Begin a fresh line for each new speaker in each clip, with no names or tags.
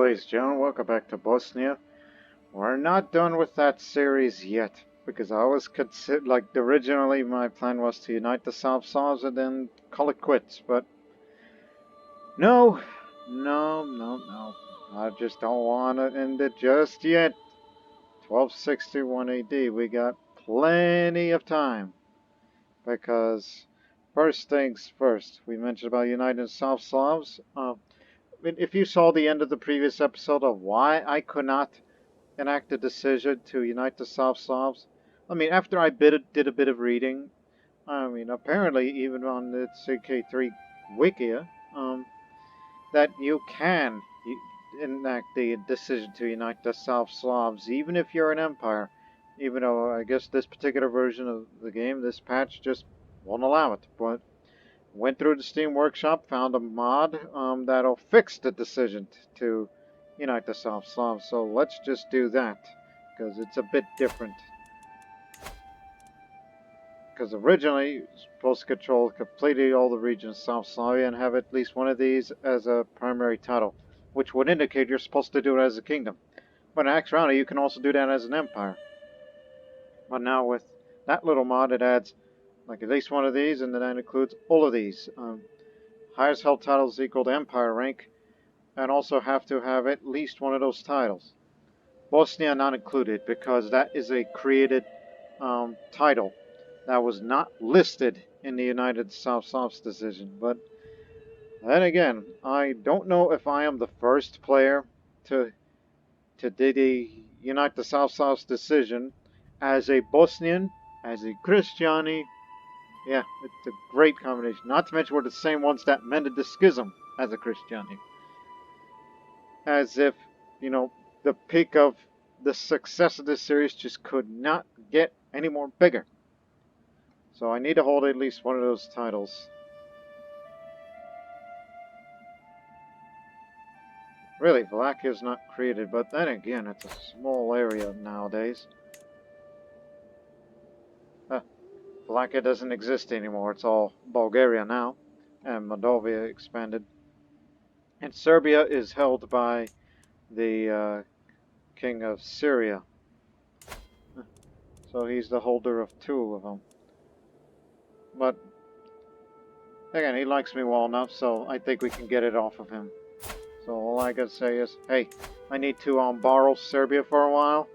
ladies and gentlemen, welcome back to Bosnia. We're not done with that series yet, because I was originally my plan was to unite the South Slavs and then call it quits, but no, no. I just don't want to end it just yet. 1261 AD, we got plenty of time, because first things first, we mentioned about uniting South Slavs. If you saw the end of the previous episode of why I could not enact a decision to unite the South Slavs, after I did a bit of reading, apparently even on the CK3 Wikia, that you can enact the decision to unite the South Slavs, even if you're an empire. Even though I guess this particular version of the game, this patch just won't allow it, but went through the Steam Workshop, found a mod that'll fix the decision to unite the South Slavs. So let's just do that, because it's a bit different. Because originally, you're supposed to control completely all the regions of South Slavia and have at least one of these as a primary title, which would indicate you're supposed to do it as a kingdom. But in actuality, you can also do that as an empire. But now with that little mod, it adds at least one of these, and then that includes all of these. Highest held titles equal to empire rank, and also have to have at least one of those titles. Bosnia not included, because that is a created title that was not listed in the United South Slavs decision. But then again, I don't know if I am the first player to unite the South Slavs decision as a Bosnian, as a Christiani. Yeah, it's a great combination. Not to mention we're the same ones that mended the schism as a Christiani. As if, the peak of the success of this series just could not get any more bigger. So I need to hold at least one of those titles. Really, Wallachia is not created, but then again, it's a small area nowadays. Wallachia doesn't exist anymore. It's all Bulgaria now, and Moldavia expanded. And Serbia is held by the king of Syria. So he's the holder of two of them. But again, he likes me well enough, so I think we can get it off of him. So all I gotta say is, hey, I need to borrow Serbia for a while.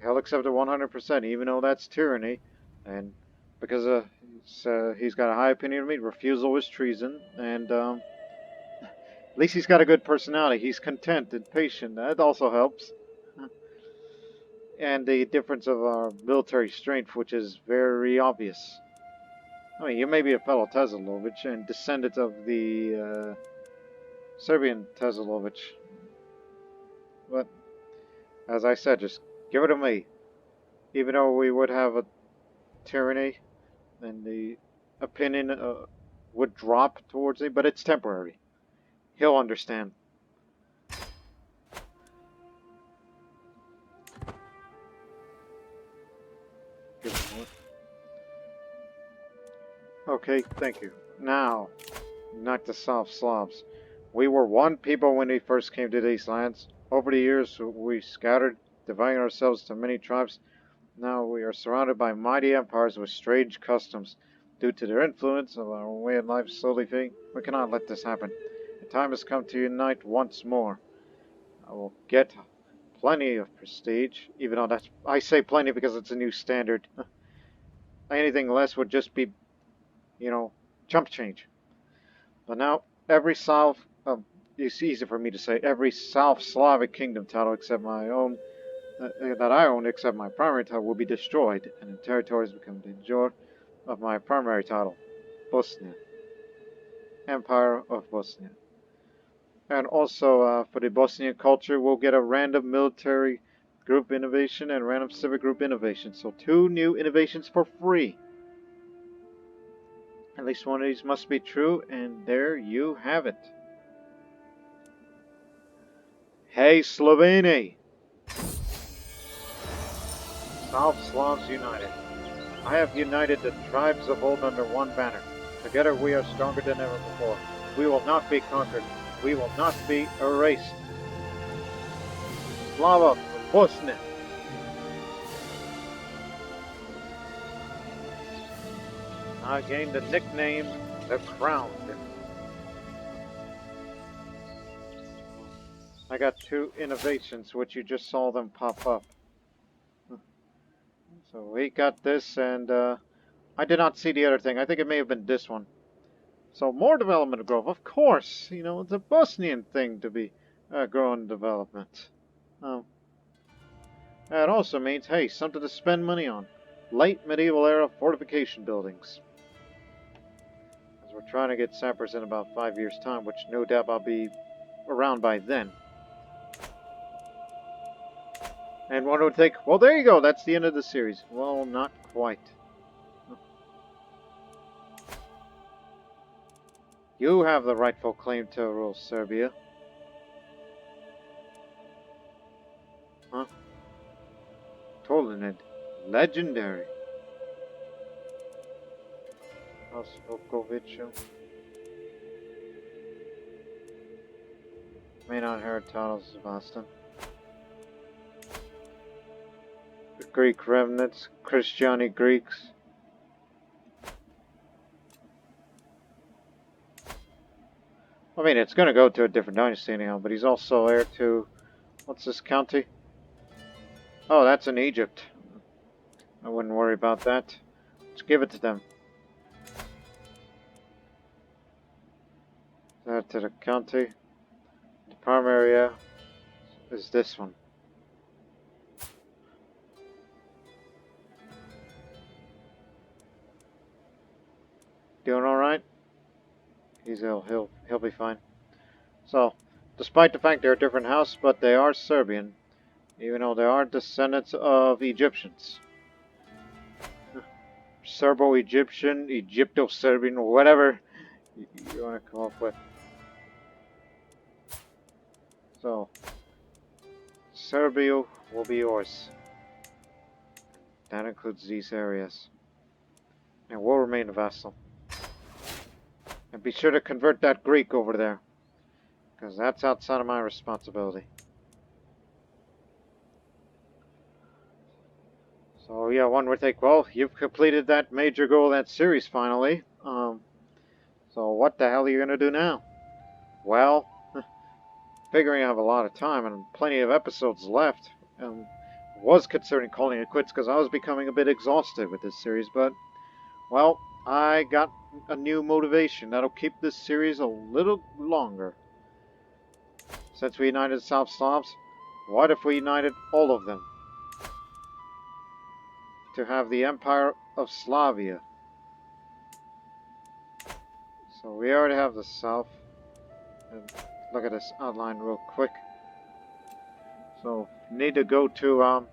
He'll accept it 100%, even though that's tyranny, and because he's got a high opinion of me. Refusal is treason, and at least he's got a good personality. He's content and patient. That also helps. And the difference of our military strength, which is very obvious. You may be a fellow Tezelovic and descendant of the Serbian Tezelovic, but as I said, just give it to me. Even though we would have a tyranny, and the opinion would drop towards me, but it's temporary. He'll understand. Okay, thank you. Now, not the South Slavs. We were one people when we first came to these lands. Over the years, we scattered, dividing ourselves to many tribes. Now we are surrounded by mighty empires with strange customs. Due to their influence of our way of life slowly fading, we cannot let this happen. The time has come to unite once more. I will get plenty of prestige, even though I say plenty because it's a new standard. Anything less would just be, chump change. But now, every it's easy for me to say, every South Slavic kingdom title except my own, that I own except my primary title, will be destroyed, and the territories become the joy of my primary title, Bosnia. Empire of Bosnia. And also, for the Bosnian culture, we'll get a random military group innovation and random civic group innovation. So 2 new innovations for free. At least one of these must be true, and there you have it. Hey, Slovenia! South Slavs united. I have united the tribes of old under one banner. Together we are stronger than ever before. We will not be conquered. We will not be erased. Slava Bosnia. I gained the nickname the Crowned. I got 2 innovations, which you just saw them pop up. So we got this, and I did not see the other thing. I think it may have been this one. So more development growth, of course. You know, it's a Bosnian thing to be growing development. That also means, hey, something to spend money on. Late medieval era fortification buildings. As we're trying to get sappers in about 5 years' time, which no doubt I'll be around by then. And one would think, well, there you go, that's the end of the series. Well, not quite. You have the rightful claim to rule Serbia. Huh? Tolinid. Legendary. Osvokovic. May not inherit titles of Boston. The Greek remnants, Christiani Greeks. I mean, it's going to go to a different dynasty anyhow, but he's also heir to... What's this county? Oh, that's in Egypt. I wouldn't worry about that. Let's give it to them. That to the county. The primary area is this one. Doing alright? He's ill. He'll be fine. So, despite the fact they're a different house, but they are Serbian, even though they are descendants of Egyptians. Serbo-Egyptian, Egypto-Serbian, whatever you want to come up with. So, Serbia will be yours. That includes these areas. And we'll remain a vassal. And be sure to convert that Greek over there, because that's outside of my responsibility. So yeah, one would think, well, you've completed that major goal of that series finally. So what the hell are you going to do now? Well, figuring I have a lot of time and plenty of episodes left, was considering calling it quits because I was becoming a bit exhausted with this series, but, well, I got a new motivation that'll keep this series a little longer. Since we united South Slavs, what if we united all of them to have the Empire of Slavia? So we already have the South. And look at this outline real quick. So need to go to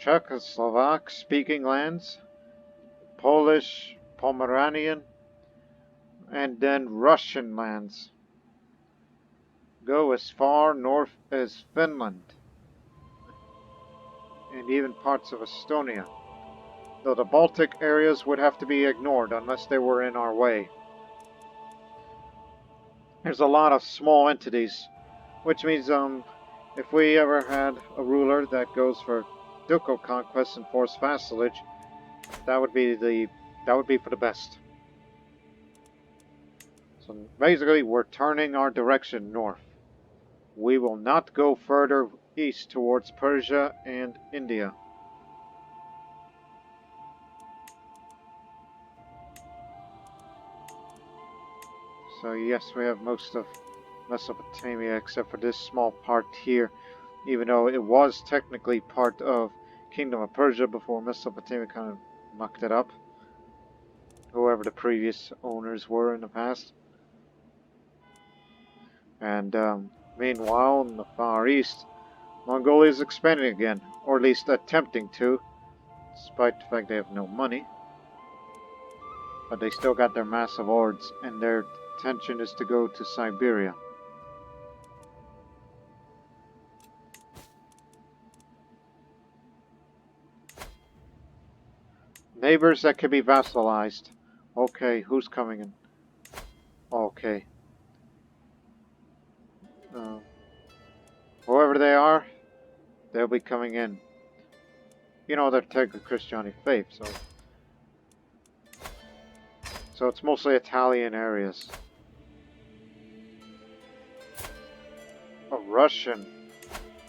Czechoslovak speaking lands, Polish, Pomeranian, and then Russian lands. Go as far north as Finland, and even parts of Estonia, though the Baltic areas would have to be ignored unless they were in our way. There's a lot of small entities, which means if we ever had a ruler that goes for ducal conquest and forced vassalage, that would be for the best. So basically, we're turning our direction north. We will not go further east towards Persia and India. So yes, we have most of Mesopotamia except for this small part here, even though it was technically part of Kingdom of Persia before Mesopotamia kind of mucked it up. Whoever the previous owners were in the past. And meanwhile, in the Far East, Mongolia is expanding again, or at least attempting to, despite the fact they have no money. But they still got their massive hordes, and their intention is to go to Siberia. Neighbors that can be vassalized. Okay, who's coming in? Okay. they'll be coming in. You know, they're taking Christianity faith, so it's mostly Italian areas. Oh, Russian.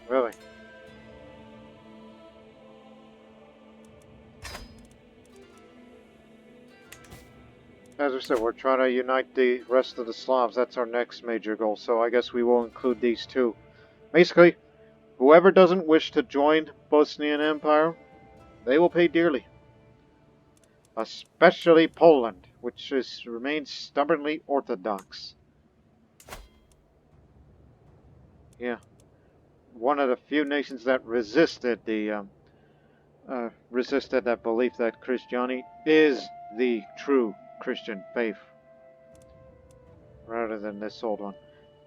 Really? As I said, we're trying to unite the rest of the Slavs. That's our next major goal, so I guess we will include these two. Basically, whoever doesn't wish to join Bosnian Empire, they will pay dearly. Especially Poland, which remains stubbornly orthodox. Yeah, one of the few nations that resisted that belief that Christianity is the true Christian faith, rather than this old one.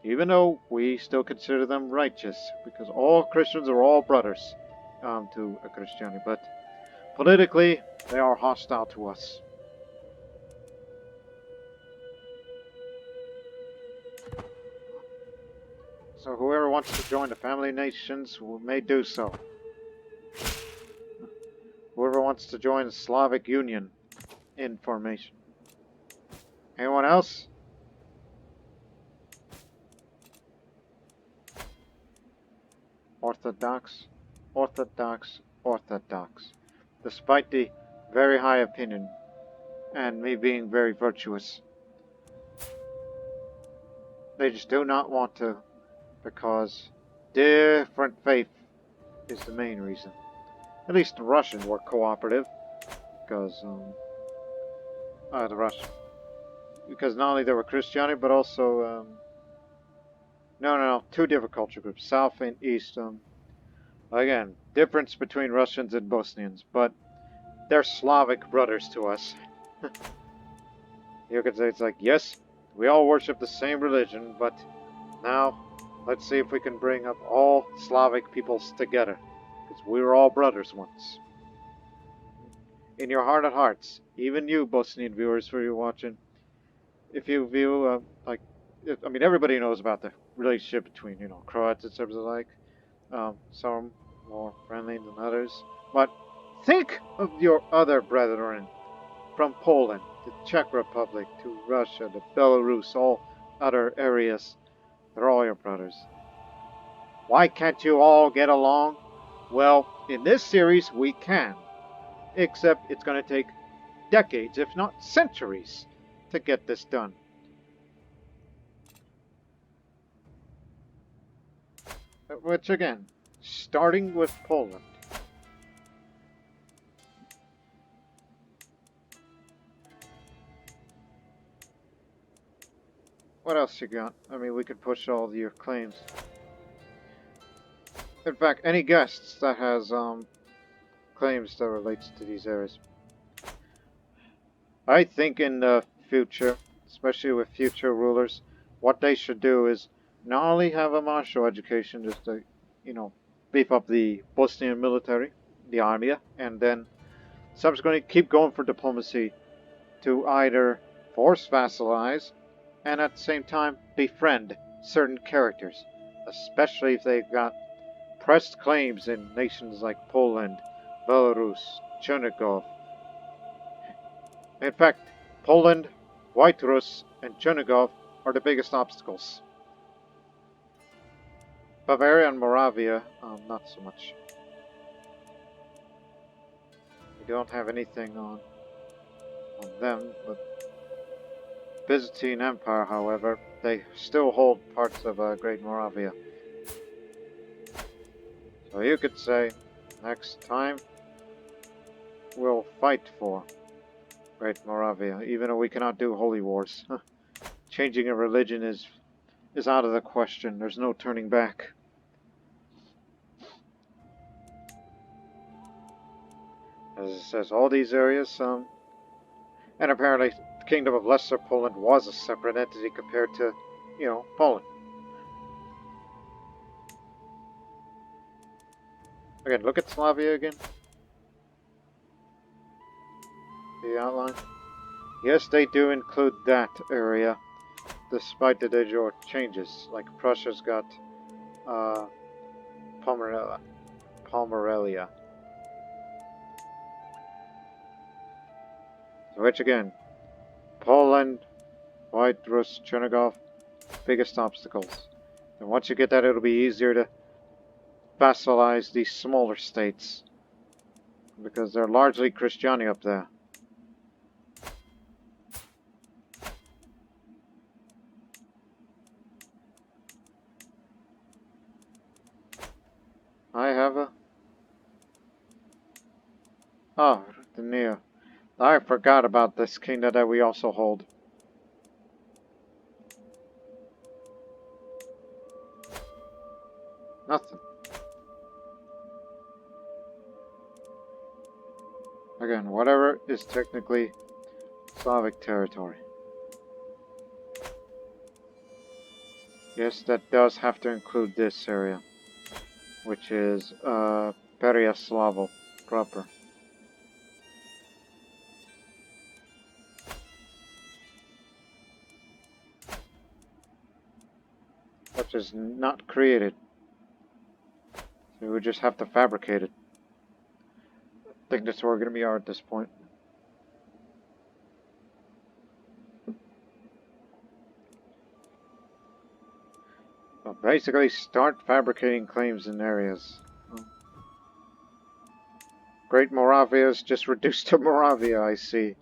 Even though we still consider them righteous, because all Christians are all brothers to a Christianity, but politically they are hostile to us. So whoever wants to join the family nations may do so. Whoever wants to join the Slavic Union in formation. Anyone else? Orthodox, Orthodox, Orthodox. Despite the very high opinion and me being very virtuous, they just do not want to, because different faith is the main reason. At least the Russians were cooperative, because because not only they were Christianity, but also no, two different culture groups, South and East. Again, difference between Russians and Bosnians, but they're Slavic brothers to us. You could say it's like, yes, we all worship the same religion, but now let's see if we can bring up all Slavic peoples together, because we were all brothers once. In your heart of hearts, even you Bosnian viewers who are watching, if you view, I mean, everybody knows about the relationship between, Croats and Serbs alike. Some more friendly than others. But think of your other brethren from Poland, the Czech Republic, to Russia, to Belarus, all other areas. They're all your brothers. Why can't you all get along? Well, in this series, we can. Except it's going to take decades, if not centuries, to get this done. Which again, starting with Poland. What else you got? I mean, we could push all your claims. In fact, any guests that has claims that relates to these areas. I think in the future, especially with future rulers, what they should do is not only have a martial education, just to, beef up the Bosnian military, the army, and then subsequently keep going for diplomacy to either force vassalize and at the same time befriend certain characters, especially if they've got pressed claims in nations like Poland, Belarus, Chernigov. In fact, Poland, White Rus, and Chernigov are the biggest obstacles. Bavaria and Moravia, not so much. We don't have anything on them, but Byzantine Empire, however, they still hold parts of Great Moravia. So you could say, next time, we'll fight for Great Moravia, even though we cannot do holy wars. Changing a religion is out of the question. There's no turning back. As it says, all these areas, and apparently the Kingdom of Lesser Poland was a separate entity compared to, Poland. Again, look at Slavia again. The outline. Yes, they do include that area, despite the de jure changes. Like Prussia's got Pomerania. Pomerelia. So which again, Poland, White Rus, Chernigov, biggest obstacles. And once you get that, it'll be easier to vassalize these smaller states. Because they're largely Christiani up there. I have a... Oh, the Neo. I forgot about this kingdom that we also hold. Nothing. Again, whatever is technically Slavic territory. Yes, that does have to include this area, which is Pereyaslavo proper. Which is not created. So we just have to fabricate it. I think that's where we're going to be at this point. Well, basically, start fabricating claims in areas. Great Moravia is just reduced to Moravia, I see.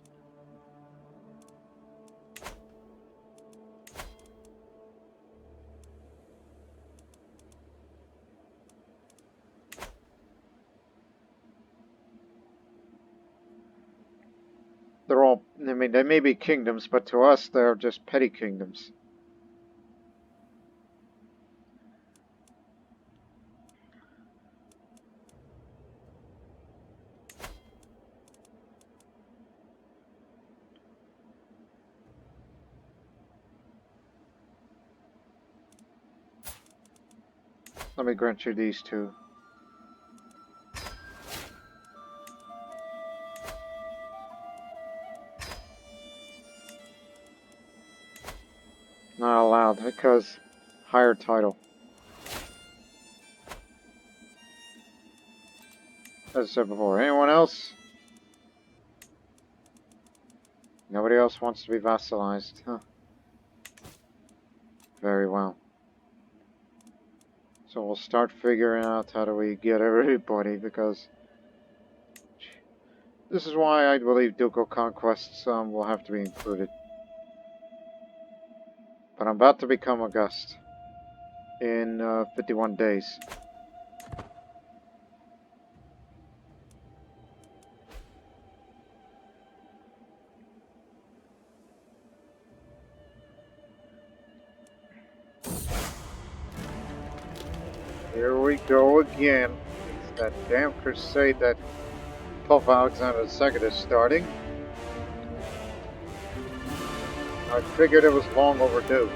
They're all, I mean, they may be kingdoms, but to us, they're just petty kingdoms. Let me grant you these two. Not allowed, because higher title. As I said before, anyone else? Nobody else wants to be vassalized, huh? Very well. So we'll start figuring out how do we get everybody, because this is why I believe ducal conquests will have to be included. But I'm about to become August in 51 days. Here we go again. It's that damn crusade that Pope Alexander II is starting. I figured it was long overdue.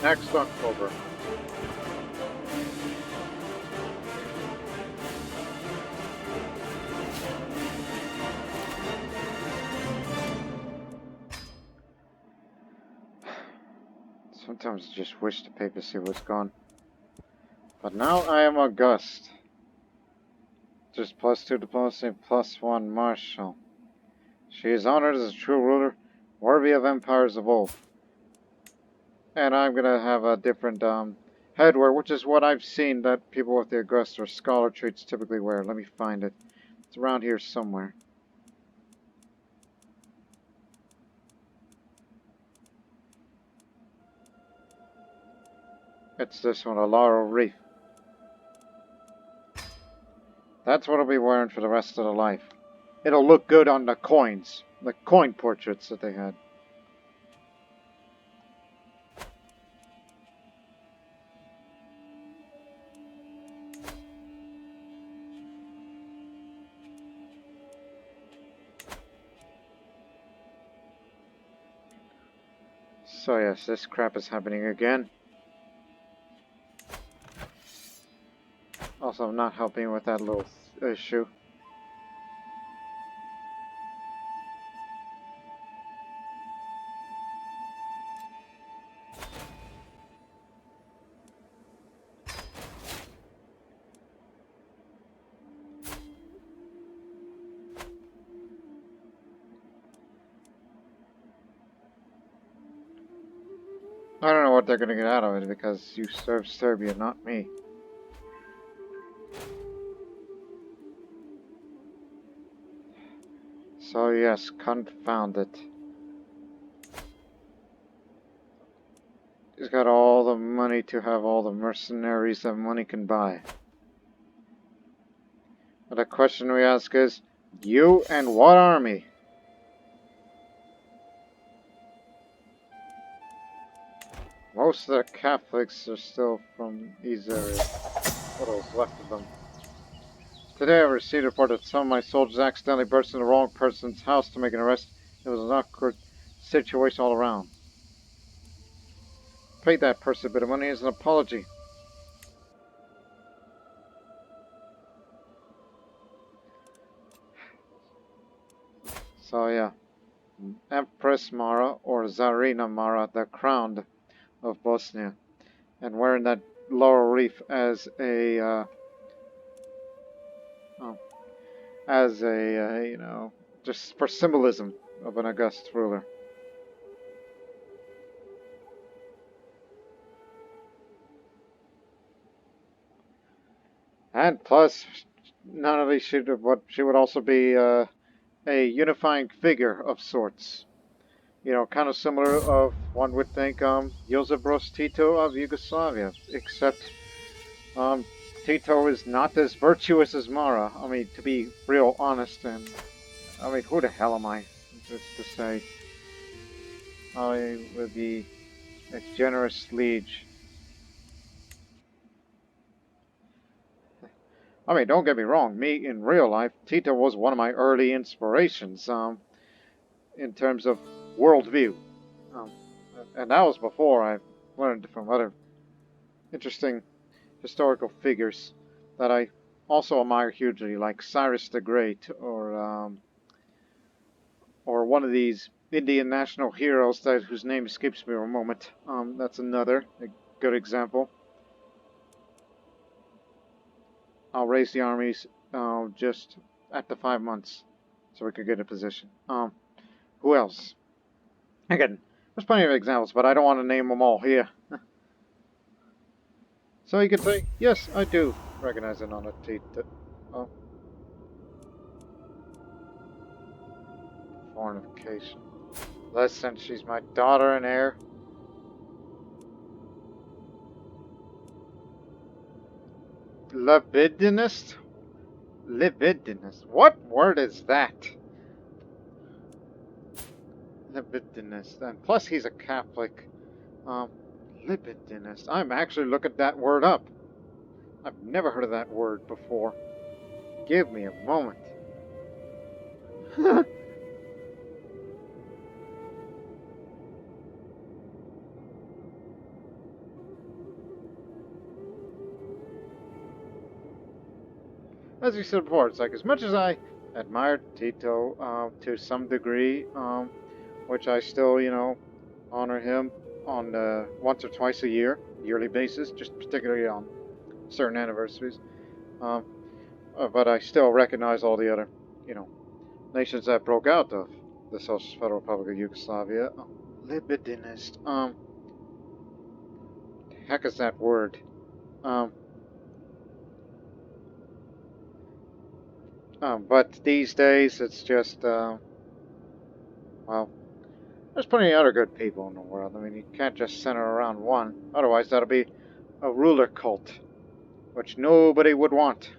Next October. Sometimes I just wish the papacy was gone. But now I am August. Just +2 diplomacy, +1 marshal. She is honored as a true ruler, worthy of empires of old. And I'm gonna have a different headwear, which is what I've seen that people with the August or scholar traits typically wear. Let me find it. It's around here somewhere. It's this one, a laurel wreath. That's what I'll be wearing for the rest of the life. It'll look good on the coins, the coin portraits that they had. So yes, this crap is happening again. Also, I'm not helping with that little issue. I don't know what they're gonna get out of it because you served Serbia, not me. So yes, confound it. He's got all the money to have all the mercenaries that money can buy. But the question we ask is, you and what army? Most of the Catholics are still from these areas. What was left of them. Today I received a report that some of my soldiers accidentally burst into the wrong person's house to make an arrest. It was an awkward situation all around. Paid that person a bit of money as an apology. So yeah, Empress Mara or Tsarina Mara, the crowned of Bosnia, and wearing that laurel wreath as a you know, just for symbolism of an august ruler. And plus, not only she would also be a unifying figure of sorts. You know, kind of similar of, one would think, Josip Broz Tito of Yugoslavia, except um, Tito is not as virtuous as Mara. I mean, to be real honest, and I mean, who the hell am I just to say I would be a generous liege? I mean, don't get me wrong, me in real life, Tito was one of my early inspirations in terms of worldview. Um, and that was before I learned from other interesting historical figures that I also admire hugely, like Cyrus the Great, or one of these Indian national heroes whose name escapes me for a moment. That's another a good example. I'll raise the armies just at the 5 months so we could get a position. Who else? Again, there's plenty of examples, but I don't want to name them all here. So you could say, yes, I do recognize it on a oh, fornication. Listen, she's my daughter and heir. Libidinist? Libidinist? What word is that? Libidinist. And plus he's a Catholic. Um, libidinist. I'm actually looking that word up. I've never heard of that word before. Give me a moment. As you said before, it's like as much as I admire Tito to some degree, which I still, you know, honor him on once or twice a year, yearly basis, just particularly on certain anniversaries. Um, but I still recognize all the other, you know, nations that broke out of the Socialist Federal Republic of Yugoslavia. Libidinist. The heck is that word? Um, but these days it's just, well, there's plenty of other good people in the world. I mean, you can't just center around one. Otherwise, that'll be a ruler cult, which nobody would want.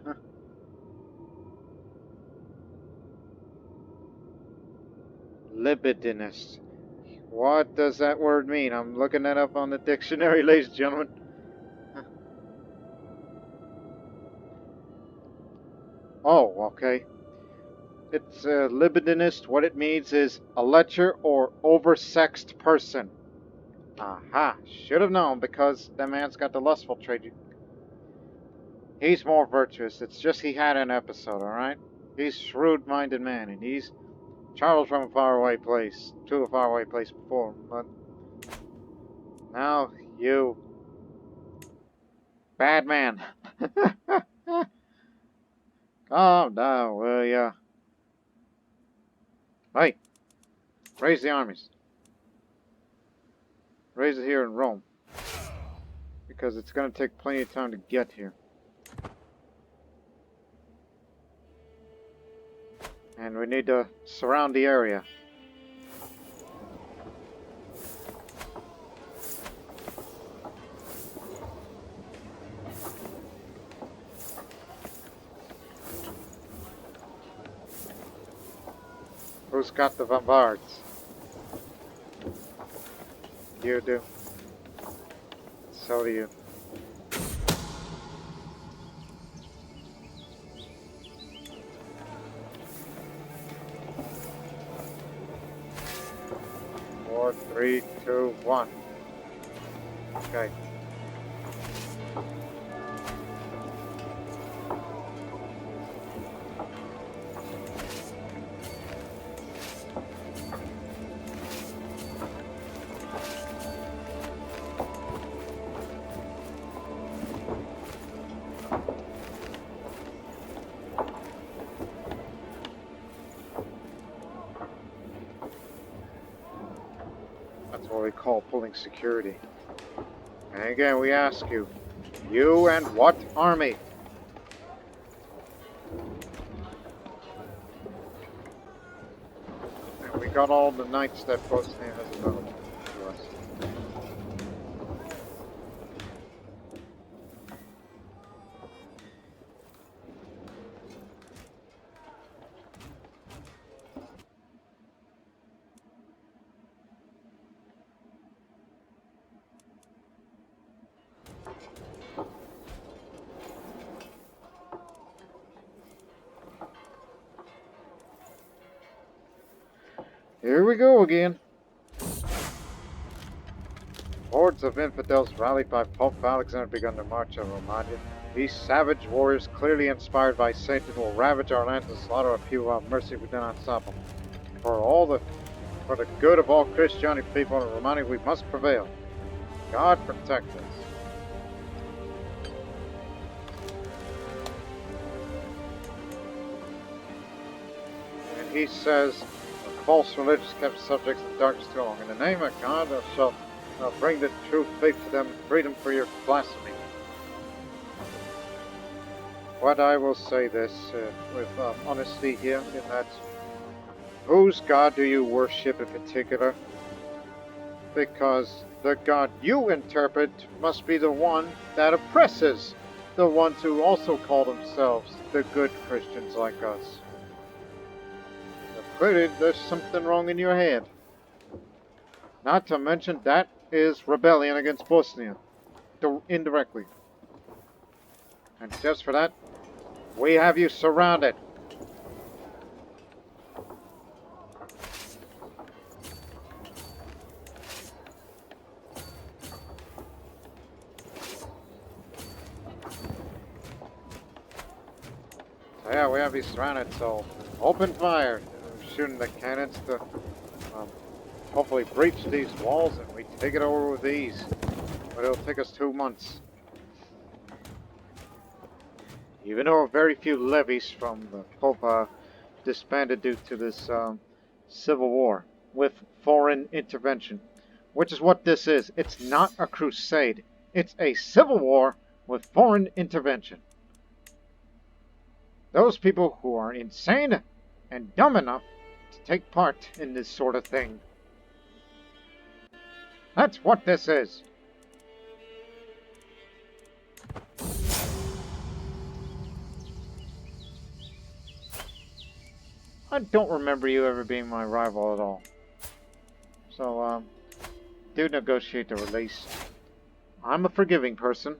Libidinist. What does that word mean? I'm looking that up on the dictionary, ladies and gentlemen. Oh, okay. It's libidinist. What it means is a lecher or oversexed person. Aha. Should have known because that man's got the lustful trait. He's more virtuous. It's just he had an episode, alright? He's a shrewd-minded man, and he's traveled from a faraway place to a faraway place before, but now you, bad man. Calm down, will ya? Hey, raise the armies. Raise it here in Rome, because it's going to take plenty of time to get here. And we need to surround the area. Who's got the bombards? You do. So do you. Four, three, two, one. Okay. That's what we call pulling security. And again, we ask you, you and what army? And we got all the knights that Bosnia has available to us. Here we go again. Hordes of infidels rallied by Pope Alexander begun to march on Romagna. These savage warriors, clearly inspired by Satan, will ravage our lands and slaughter our people without mercy if we do not stop them. For the good of all Christianity people in Romagna, we must prevail. God protect us. And he says, false religious kept subjects of darkness too long. In the name of God, thou shalt bring the true faith to them, freedom for your blasphemy. What I will say this with honesty here, in that, whose God do you worship in particular? Because the God you interpret must be the one that oppresses the ones who also call themselves the good Christians like us. Clearly, there's something wrong in your head. Not to mention, that is rebellion against Bosnia, indirectly. And just for that, we have you surrounded. So yeah, we have you surrounded, so open fire. Shooting the cannons to hopefully breach these walls, and we take it over with ease. But it'll take us 2 months. Even though very few levies from the Pope disbanded due to this civil war with foreign intervention, which is what this is. It's not a crusade. It's a civil war with foreign intervention. Those people who are insane and dumb enough to take part in this sort of thing. That's what this is. I don't remember you ever being my rival at all. So, do negotiate the release. I'm a forgiving person.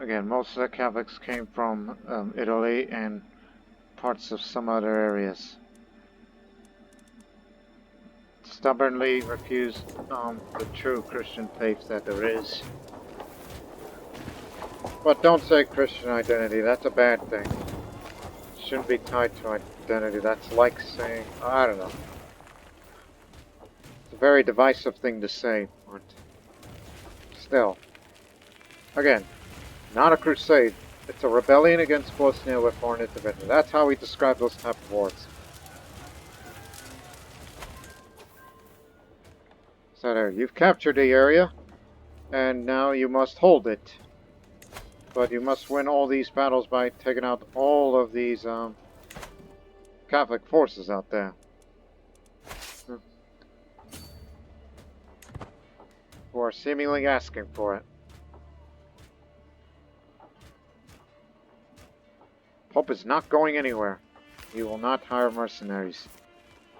again, most of the Catholics came from Italy and parts of some other areas. Stubbornly refused the true Christian faith that there is. But don't say Christian identity, that's a bad thing. It shouldn't be tied to identity, that's like saying, I don't know. It's a very divisive thing to say, but still. Again, not a crusade. It's a rebellion against Bosnia with foreign intervention. That's how we describe those type of wars. So there, you've captured the area, and now you must hold it. But you must win all these battles by taking out all of these Catholic forces out there. Who are seemingly asking for it. Pope is not going anywhere. He will not hire mercenaries.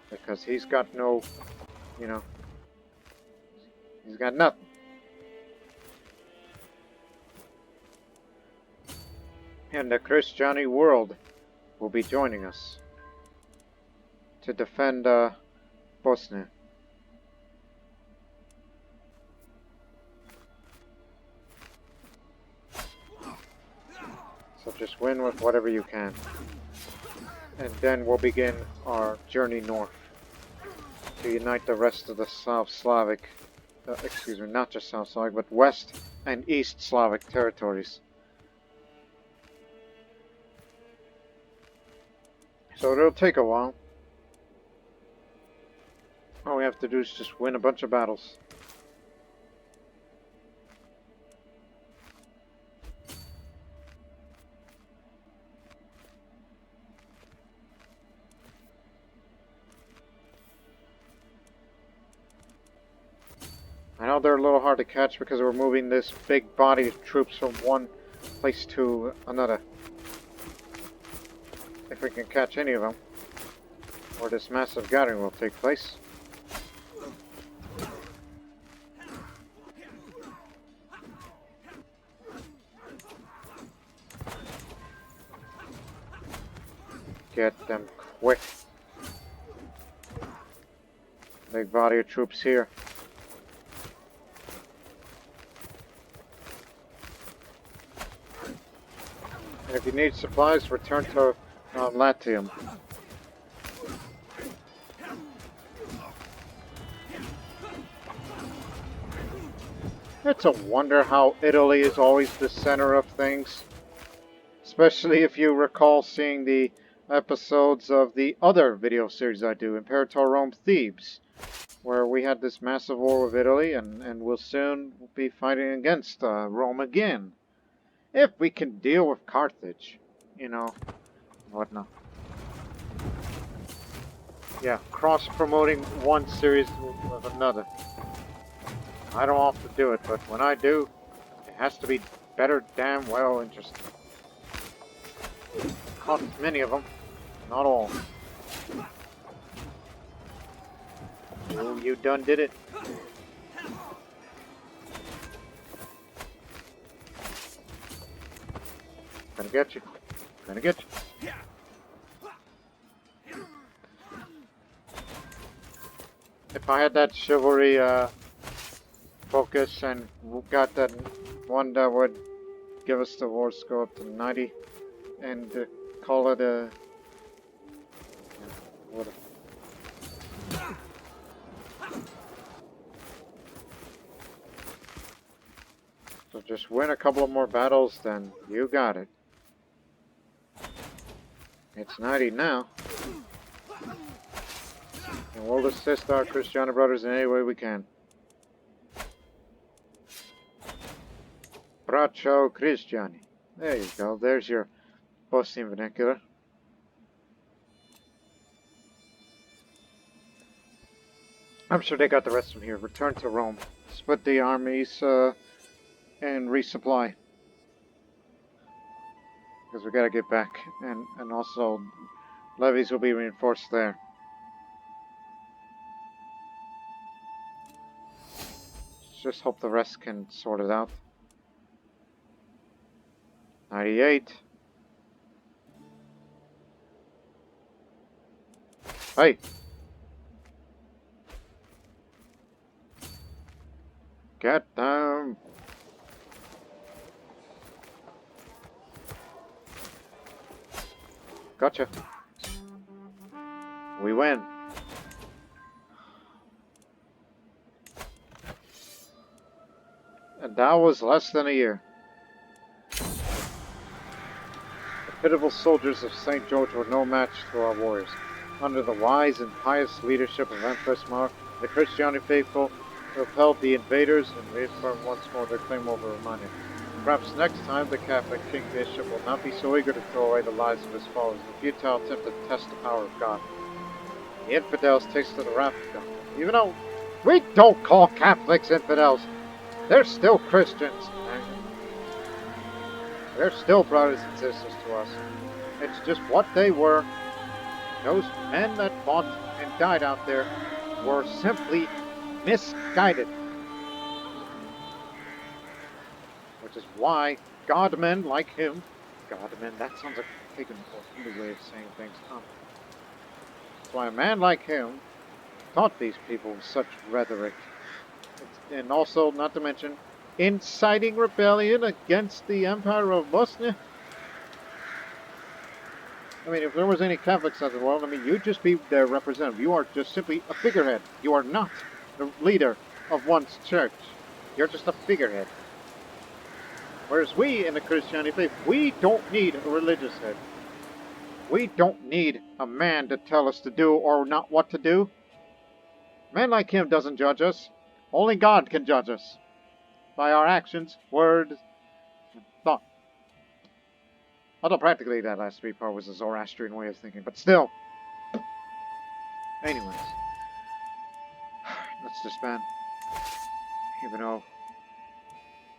Because he's got no, you know, he's got nothing. And the Christiani world will be joining us to defend Bosnia. So just win with whatever you can. And then we'll begin our journey north to unite the rest of the South Slavic, excuse me, not just South Slavic, but West and East Slavic territories. So it'll take a while. All we have to do is just win a bunch of battles. I know they're a little hard to catch because we're moving this big body of troops from one place to another. If we can catch any of them, or this massive gathering will take place. Get them quick. Big body of troops here. And if you need supplies, return to Latium. It's a wonder how Italy is always the center of things. Especially if you recall seeing the episodes of the other video series I do, Imperator Rome Thebes, where we had this massive war with Italy and we'll soon be fighting against Rome again. If we can deal with Carthage, you know, whatnot. Yeah, cross-promoting one series with another. I don't often do it, but when I do, it has to be better damn well interesting. Caught many of them, not all. Oh, you done did it. Gonna get you. Gonna get you. If I had that chivalry focus and got that one that would give us the war score up to 90 and call it a... So just win a couple of more battles, then you got it. It's 90 now. And we'll assist our Cristiano brothers in any way we can. Braccio Cristiani. There you go. There's your Bosnian vernacular. I'm sure they got the rest from here. Return to Rome. Split the armies and resupply. Because we gotta get back. And also levies will be reinforced there. Just hope the rest can sort it out. 98. Hey! Get them! Gotcha. We win. And that was less than a year. The pitiful soldiers of St. George were no match to our warriors. Under the wise and pious leadership of Empress Mar, the Christianity faithful repelled the invaders and reaffirmed once more their claim over Romania. Perhaps next time the Catholic King Bishop will not be so eager to throw away the lives of his followers in a futile attempt to test the power of God. The infidels tasted the wrath of God. Even though we don't call Catholics infidels, they're still Christians. They're still brothers and sisters to us. It's just what they were. Those men that fought and died out there were simply misguided. Which is why godmen like him, godmen, that sounds like a pagan way of saying things. That's why a man like him taught these people such rhetoric. And also, not to mention, inciting rebellion against the Empire of Bosnia. I mean, if there was any Catholics in the world, I mean, you'd just be their representative. You are just simply a figurehead. You are not the leader of one's church. You're just a figurehead. Whereas we, in the Christianity faith, we don't need a religious head. We don't need a man to tell us to do or not what to do. A man like him doesn't judge us. Only God can judge us. By our actions, words, and thought. Although practically that last three part was a Zoroastrian way of thinking, but still. Anyways. Let's disband. Even though.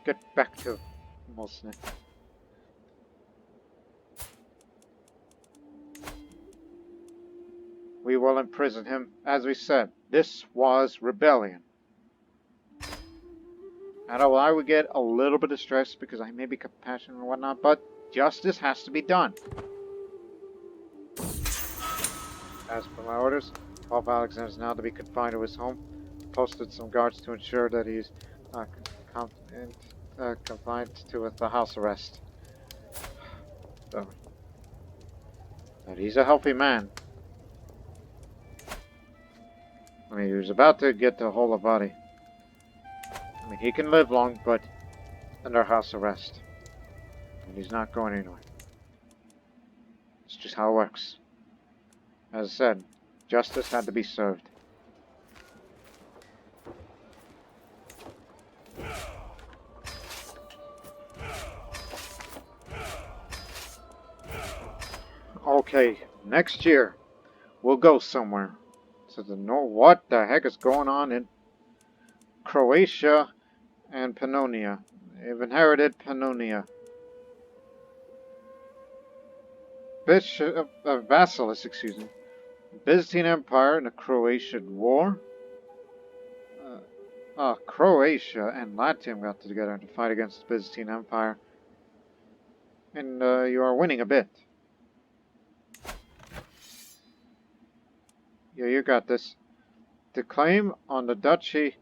Get back to Bosnia. We will imprison him. As we said, this was rebellion. I know I would get a little bit of stress because I may be compassionate and whatnot, but justice has to be done. As per my orders, Pope Alexander is now to be confined to his home. Posted some guards to ensure that he's confined to the house arrest. So, that he's a healthy man. I mean, he was about to get the whole body. I mean, he can live long, but under house arrest. And he's not going anywhere. It's just how it works. As I said, justice had to be served. Okay, next year, we'll go somewhere. So to know what the heck is going on in Croatia and Pannonia. They've inherited Pannonia. Vassals, excuse me. Byzantine Empire and the Croatian War. Croatia and Latium got together to fight against the Byzantine Empire. And you are winning a bit. Yeah, you got this. The claim on the Duchy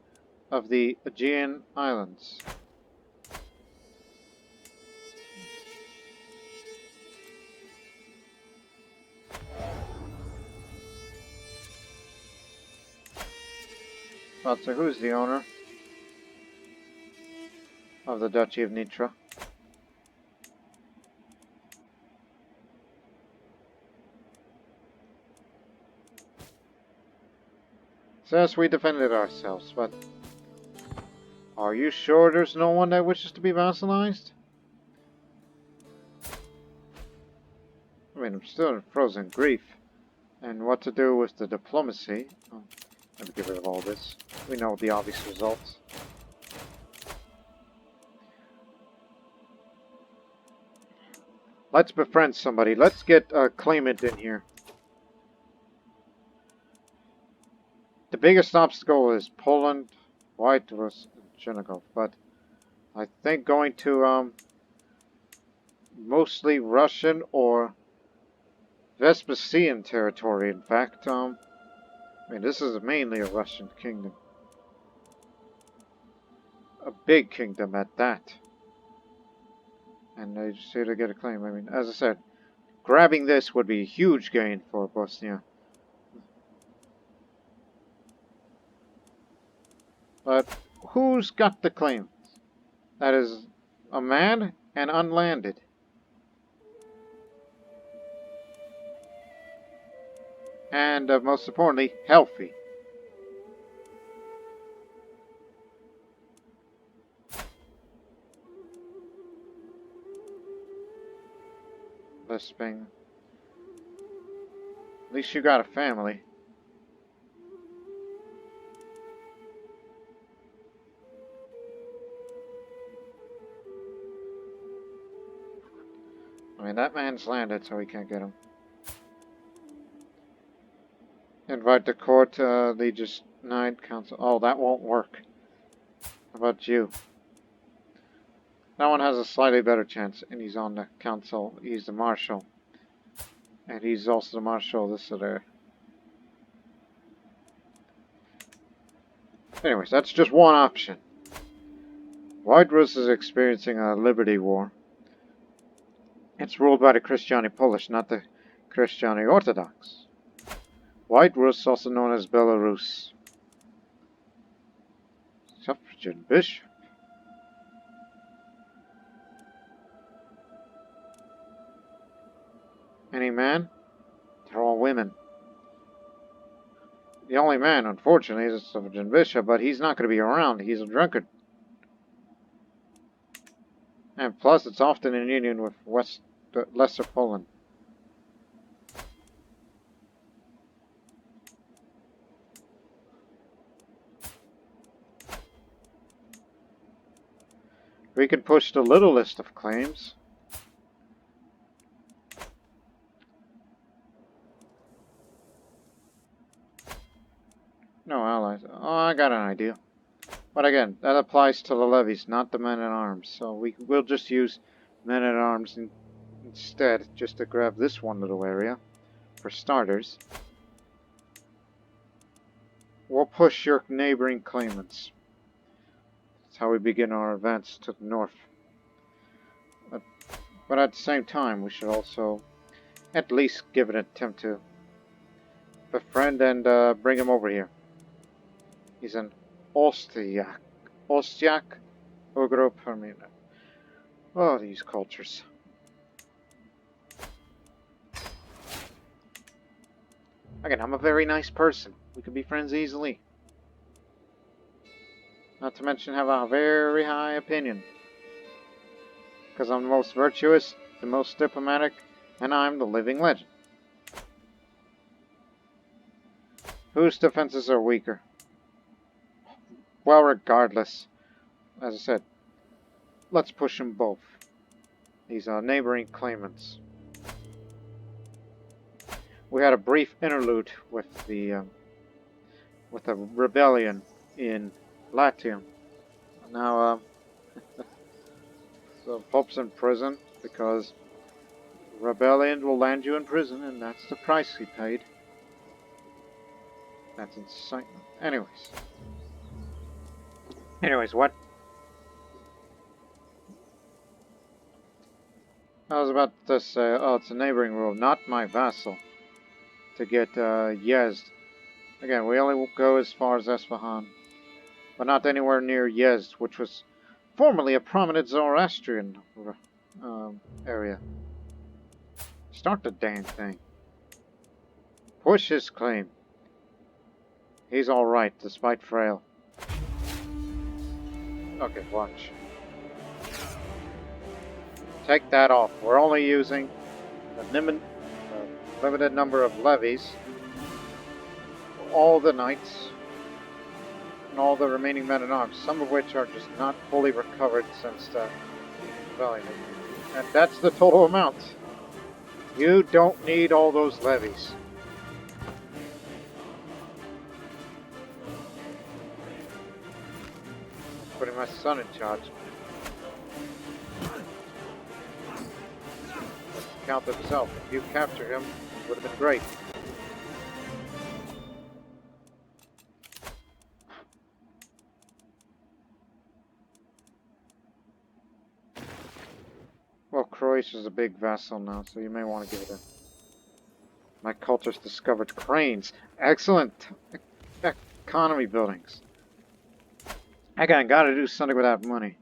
of the Aegean Islands. Well, so who's the owner of the Duchy of Nitra? Says we defended ourselves, but are you sure there's no one that wishes to be vassalized? I mean, I'm still in frozen grief. And what to do with the diplomacy? Oh, let me get rid of all this. We know the obvious results. Let's befriend somebody. Let's get a claimant in here. The biggest obstacle is Poland, White, or Chernigoff, but I think going to mostly Russian or Vespasian territory. In fact, I mean, this is mainly a Russian kingdom. A big kingdom at that. And they just here to get a claim. I mean, as I said, grabbing this would be a huge gain for Bosnia. But who's got the claim? That is a man and unlanded. And most importantly, healthy. Lisping. At least you got a family. I mean, that man's landed, so we can't get him. Invite the court, they just Knight Council. Oh, that won't work. How about you? That one has a slightly better chance, and he's on the council. He's the marshal. And he's also the marshal of this or there. Anyways, that's just one option. White Rus is experiencing a liberty war. It's ruled by the Christiani Polish, not the Christiani Orthodox. White Rus, also known as Belarus. Suffragan bishop. Any man? They're all women. The only man, unfortunately, is a suffragan bishop, but he's not going to be around. He's a drunkard. And plus, it's often in union with Lesser Poland. We can push the little list of claims. No allies. Oh, I got an idea. But again, that applies to the levies, not the men-at-arms. So we'll just use men-at-arms instead, just to grab this one little area. For starters. We'll push your neighboring claimants. That's how we begin our advance to the north. But at the same time, we should also at least give it an attempt to befriend and bring him over here. He's an Ostiak. Ostiak? Ugro Permina. Oh, these cultures. Again, I'm a very nice person. We could be friends easily. Not to mention have a very high opinion. Because I'm the most virtuous, the most diplomatic, and I'm the living legend. Whose defenses are weaker? Well, regardless, as I said, let's push them both. These neighboring claimants. We had a brief interlude with the rebellion in Latium. Now, so Pope's in prison because rebellion will land you in prison, and that's the price he paid. That's incitement. Anyways, what? I was about to say, oh, it's a neighboring rule, not my vassal, to get Yezd. Again, we only go as far as Esfahan, but not anywhere near Yezd, which was formerly a prominent Zoroastrian area. Start the damn thing. Push his claim. He's alright, despite frail. Okay, watch. Take that off. We're only using the limited number of levies for all the knights and all the remaining men-at-arms, some of which are just not fully recovered since the rebellion. And that's the total amount. You don't need all those levies. Putting my son in charge. Count himself. If you capture him, it would have been great. Well, Croatia's a big vassal now, so you may want to give it a... My culture's discovered cranes. Excellent economy buildings. Again, gotta do something with that money.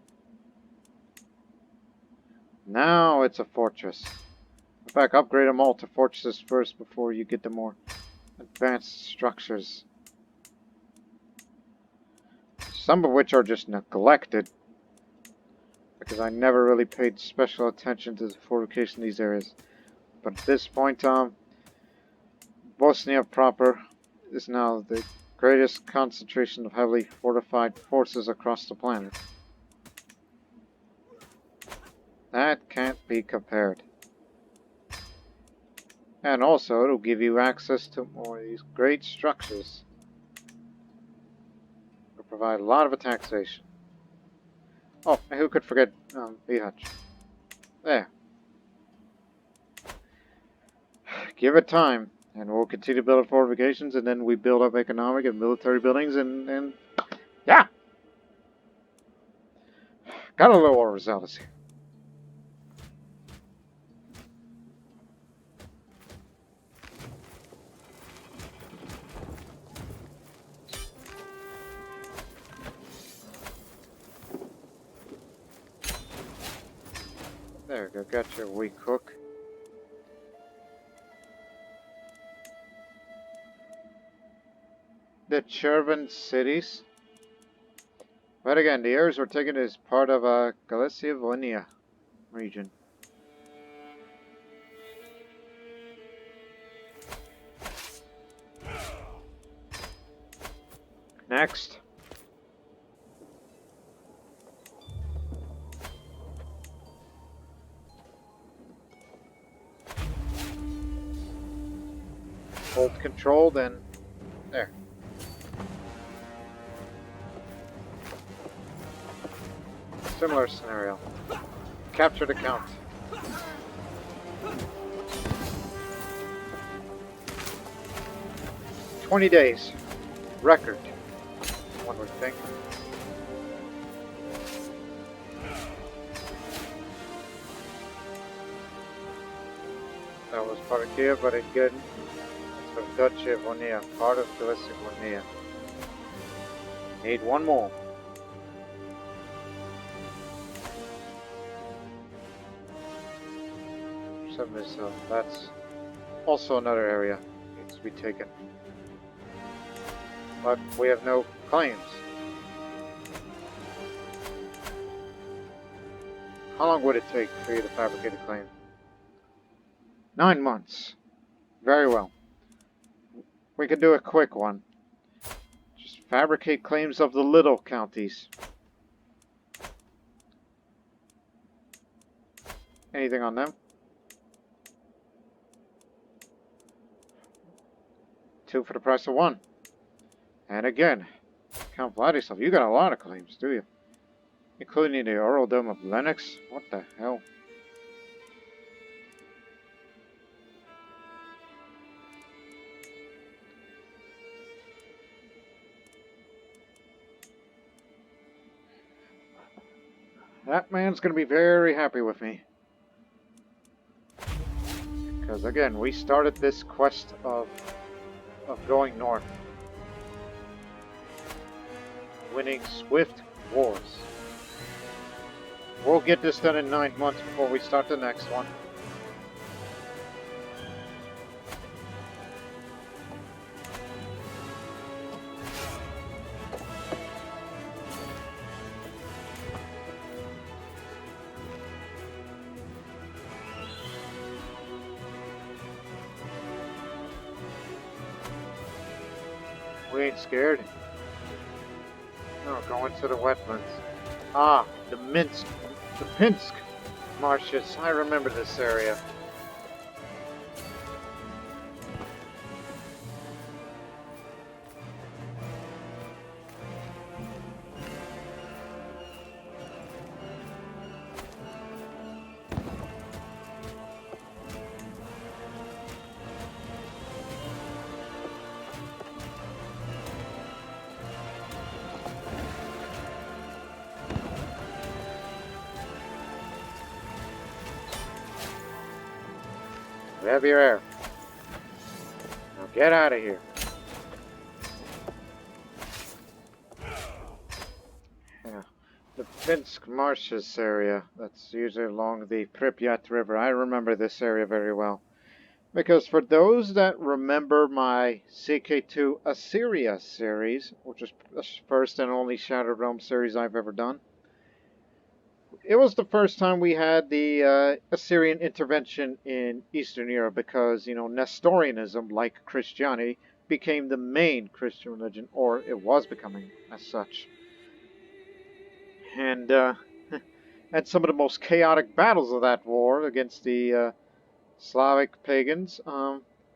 Now it's a fortress. In fact, upgrade them all to fortresses first before you get the more advanced structures. Some of which are just neglected. Because I never really paid special attention to the fortification in these areas. But at this point, Bosnia proper is now the greatest concentration of heavily fortified forces across the planet. That can't be compared. And also, it'll give you access to more of these great structures. It'll provide a lot of taxation. Oh, and who could forget Bihać? There. Give it time, and we'll continue to build up fortifications, and then we build up economic and military buildings, and yeah! Got a little overzealous here. There you go, got your weak hook. The Chervan cities. But again, the areas we're taking is part of Galicia Vonia region. Next. Hold control, then there. Similar scenario. Capture the count. "20 days. Record," one would think. That was part of Kiev, but again, it's from Duchy of Vonia, part of Galicia Vonia. Need one more. So that's also another area that needs to be taken. But we have no claims. How long would it take for you to fabricate a claim? 9 months. Very well. We can do a quick one. Just fabricate claims of the little counties. Anything on them? 2 for the price of 1. And again, Count Vladislav, you got a lot of claims, do you? Including the earldom of Lennox? What the hell? That man's gonna be very happy with me. Because again, we started this quest of going north. Winning swift wars. We'll get this done in 9 months before we start the next one. We ain't scared. No, go into the wetlands. Ah, the Pinsk marshes. I remember this area. Have your air. Now get out of here. Yeah. The Pinsk Marshes area, that's usually along the Pripyat River. I remember this area very well. Because for those that remember my CK2 Assyria series, which is the first and only Shattered Realm series I've ever done, it was the first time we had the Assyrian intervention in Eastern Europe because, you know, Nestorianism, like Christianity, became the main Christian religion, or it was becoming as such. And, and some of the most chaotic battles of that war against the Slavic pagans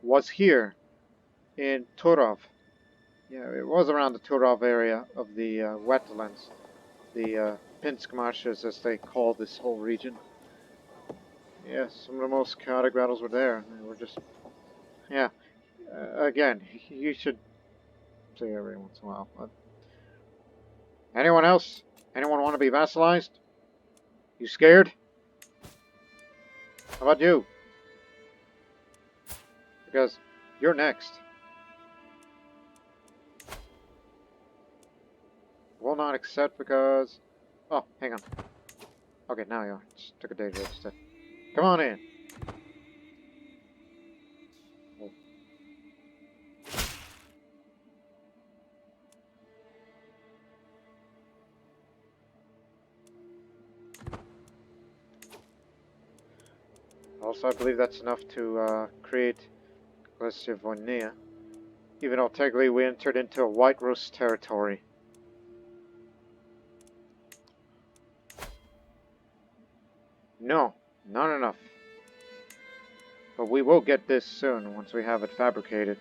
was here in Turov. Yeah, it was around the Turov area of the wetlands, the Pinsk Marshes, as they call this whole region. Yeah, some of the most chaotic battles were there. They were just, yeah. Again, you should say every once in a while. Anyone else? Anyone want to be vassalized? You scared? How about you? Because you're next. Will not accept because... Oh, hang on. Okay, now you are. Just took a day to register. Come on in. Oh. Also, I believe that's enough to create Glesivvonia. Even though technically we entered into a White Rus territory. No, not enough. But we will get this soon, once we have it fabricated.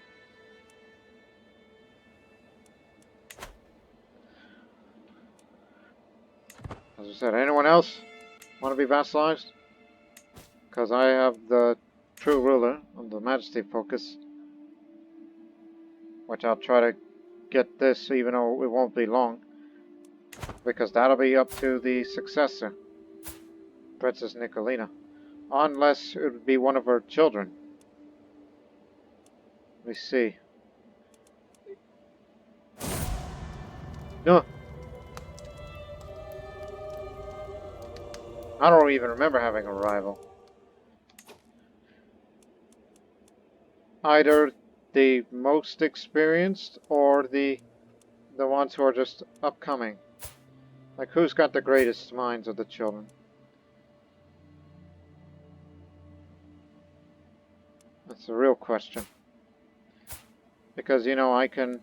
As I said, anyone else want to be vassalized? Because I have the true ruler of the Majesty focus. Which I'll try to get this, even though it won't be long. Because that'll be up to the successor, Princess Nicolina. Unless it would be one of her children. Let me see. No. I don't even remember having a rival. Either the most experienced or the ones who are just upcoming. Like, who's got the greatest minds of the children? That's the real question. Because, you know, you can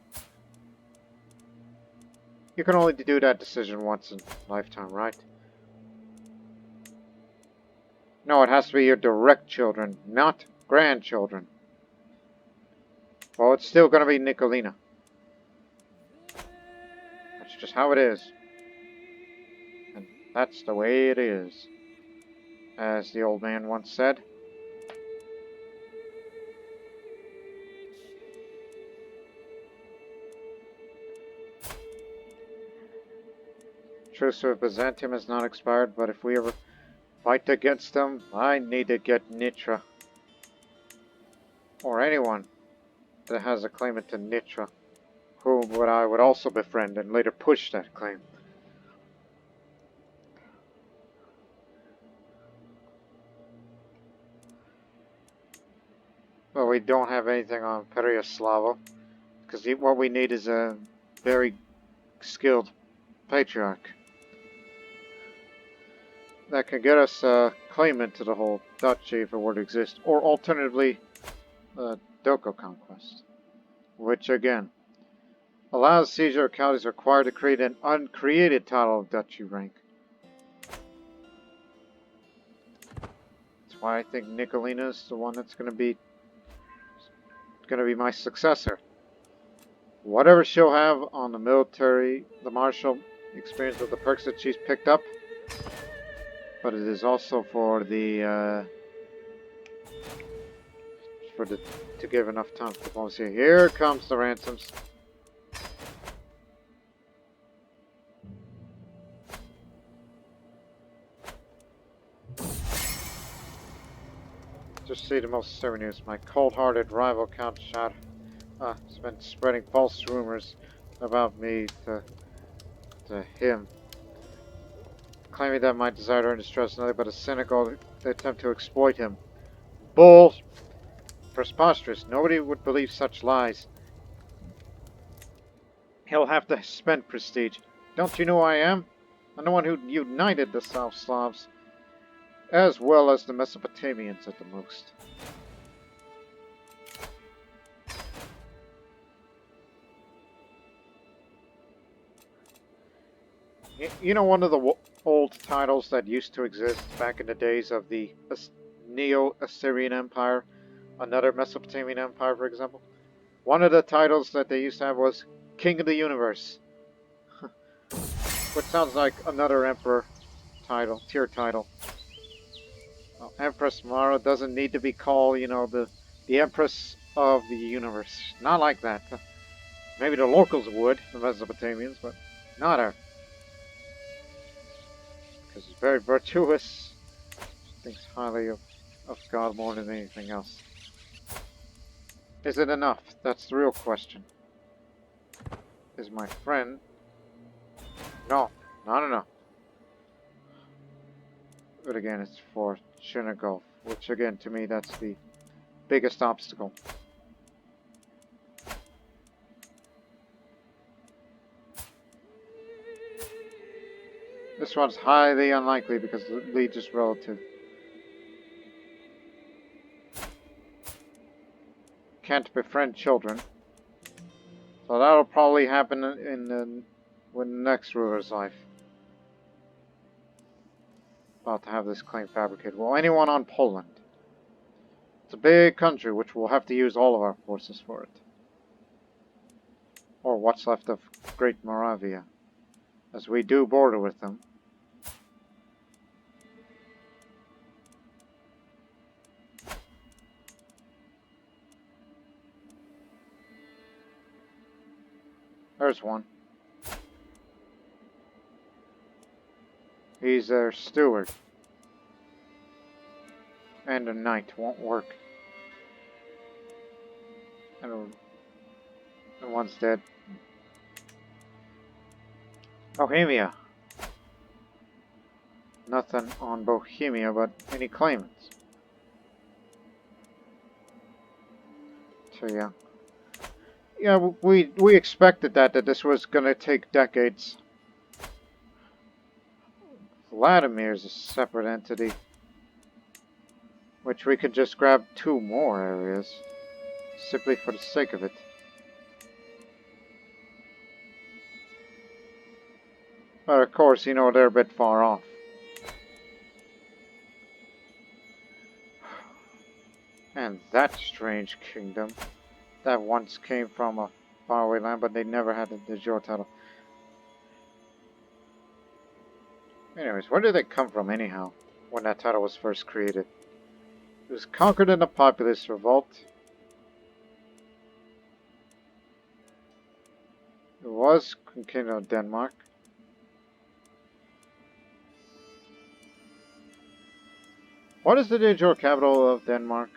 only do that decision once in a lifetime, right? No, it has to be your direct children, not grandchildren. Well, it's still going to be Nicolina. That's just how it is. And that's the way it is. As the old man once said. Truce with Byzantium has not expired, but if we ever fight against them, I need to get Nitra. Or anyone that has a claimant to Nitra, whom I would also befriend and later push that claim. Well, we don't have anything on Perioslava, because what we need is a very skilled patriarch that can get us a claimant to the whole duchy if it were to exist, or alternatively, Doko conquest, which again allows Caesar counties required to create an uncreated title of duchy rank. That's why I think Nicolina is the one that's going to be my successor. Whatever she'll have on the military, the martial experience with the perks that she's picked up, but it is also for the to give enough time for diplomacy. Here comes the ransoms. Just see the most silly news. My cold-hearted rival Count Shad has been spreading false rumors about me to him, claiming that my desire to earn his trust is nothing but a cynical attempt to exploit him. Bull! Preposterous. Nobody would believe such lies. He'll have to spend prestige. Don't you know who I am? I'm the one who united the South Slavs, as well as the Mesopotamians at the most. You know, one of the old titles that used to exist back in the days of the Neo-Assyrian Empire, another Mesopotamian Empire, for example? One of the titles that they used to have was King of the Universe, which sounds like another emperor title, tier title. Well, Empress Mara doesn't need to be called, you know, the Empress of the Universe. Not like that. Maybe the locals would, the Mesopotamians, but not her. Because she's very virtuous. She thinks highly of God more than anything else. Is it enough? That's the real question. Is my friend... No, not enough. But again, it's for Shinagolf, which again, to me, that's the biggest obstacle. This one's highly unlikely because the lead is relative. Can't befriend children. So that'll probably happen in the next ruler's life. About to have this claim fabricated. Well, anyone on Poland? It's a big country, which we'll have to use all of our forces for it. Or what's left of Great Moravia, as we do border with them. There's one. He's their steward. And a knight won't work. And one's dead. Bohemia. Nothing on Bohemia but any claimants. So yeah. Yeah, we expected that this was gonna take decades. Vladimir is a separate entity, which we could just grab 2 more areas, simply for the sake of it. But of course, you know, they're a bit far off. And that strange kingdom that once came from a faraway land, but they never had a de jure title. Anyways, where did they come from anyhow, when that title was first created? It was conquered in a populist revolt. It was Kingdom of Denmark. What is the de jure capital of Denmark?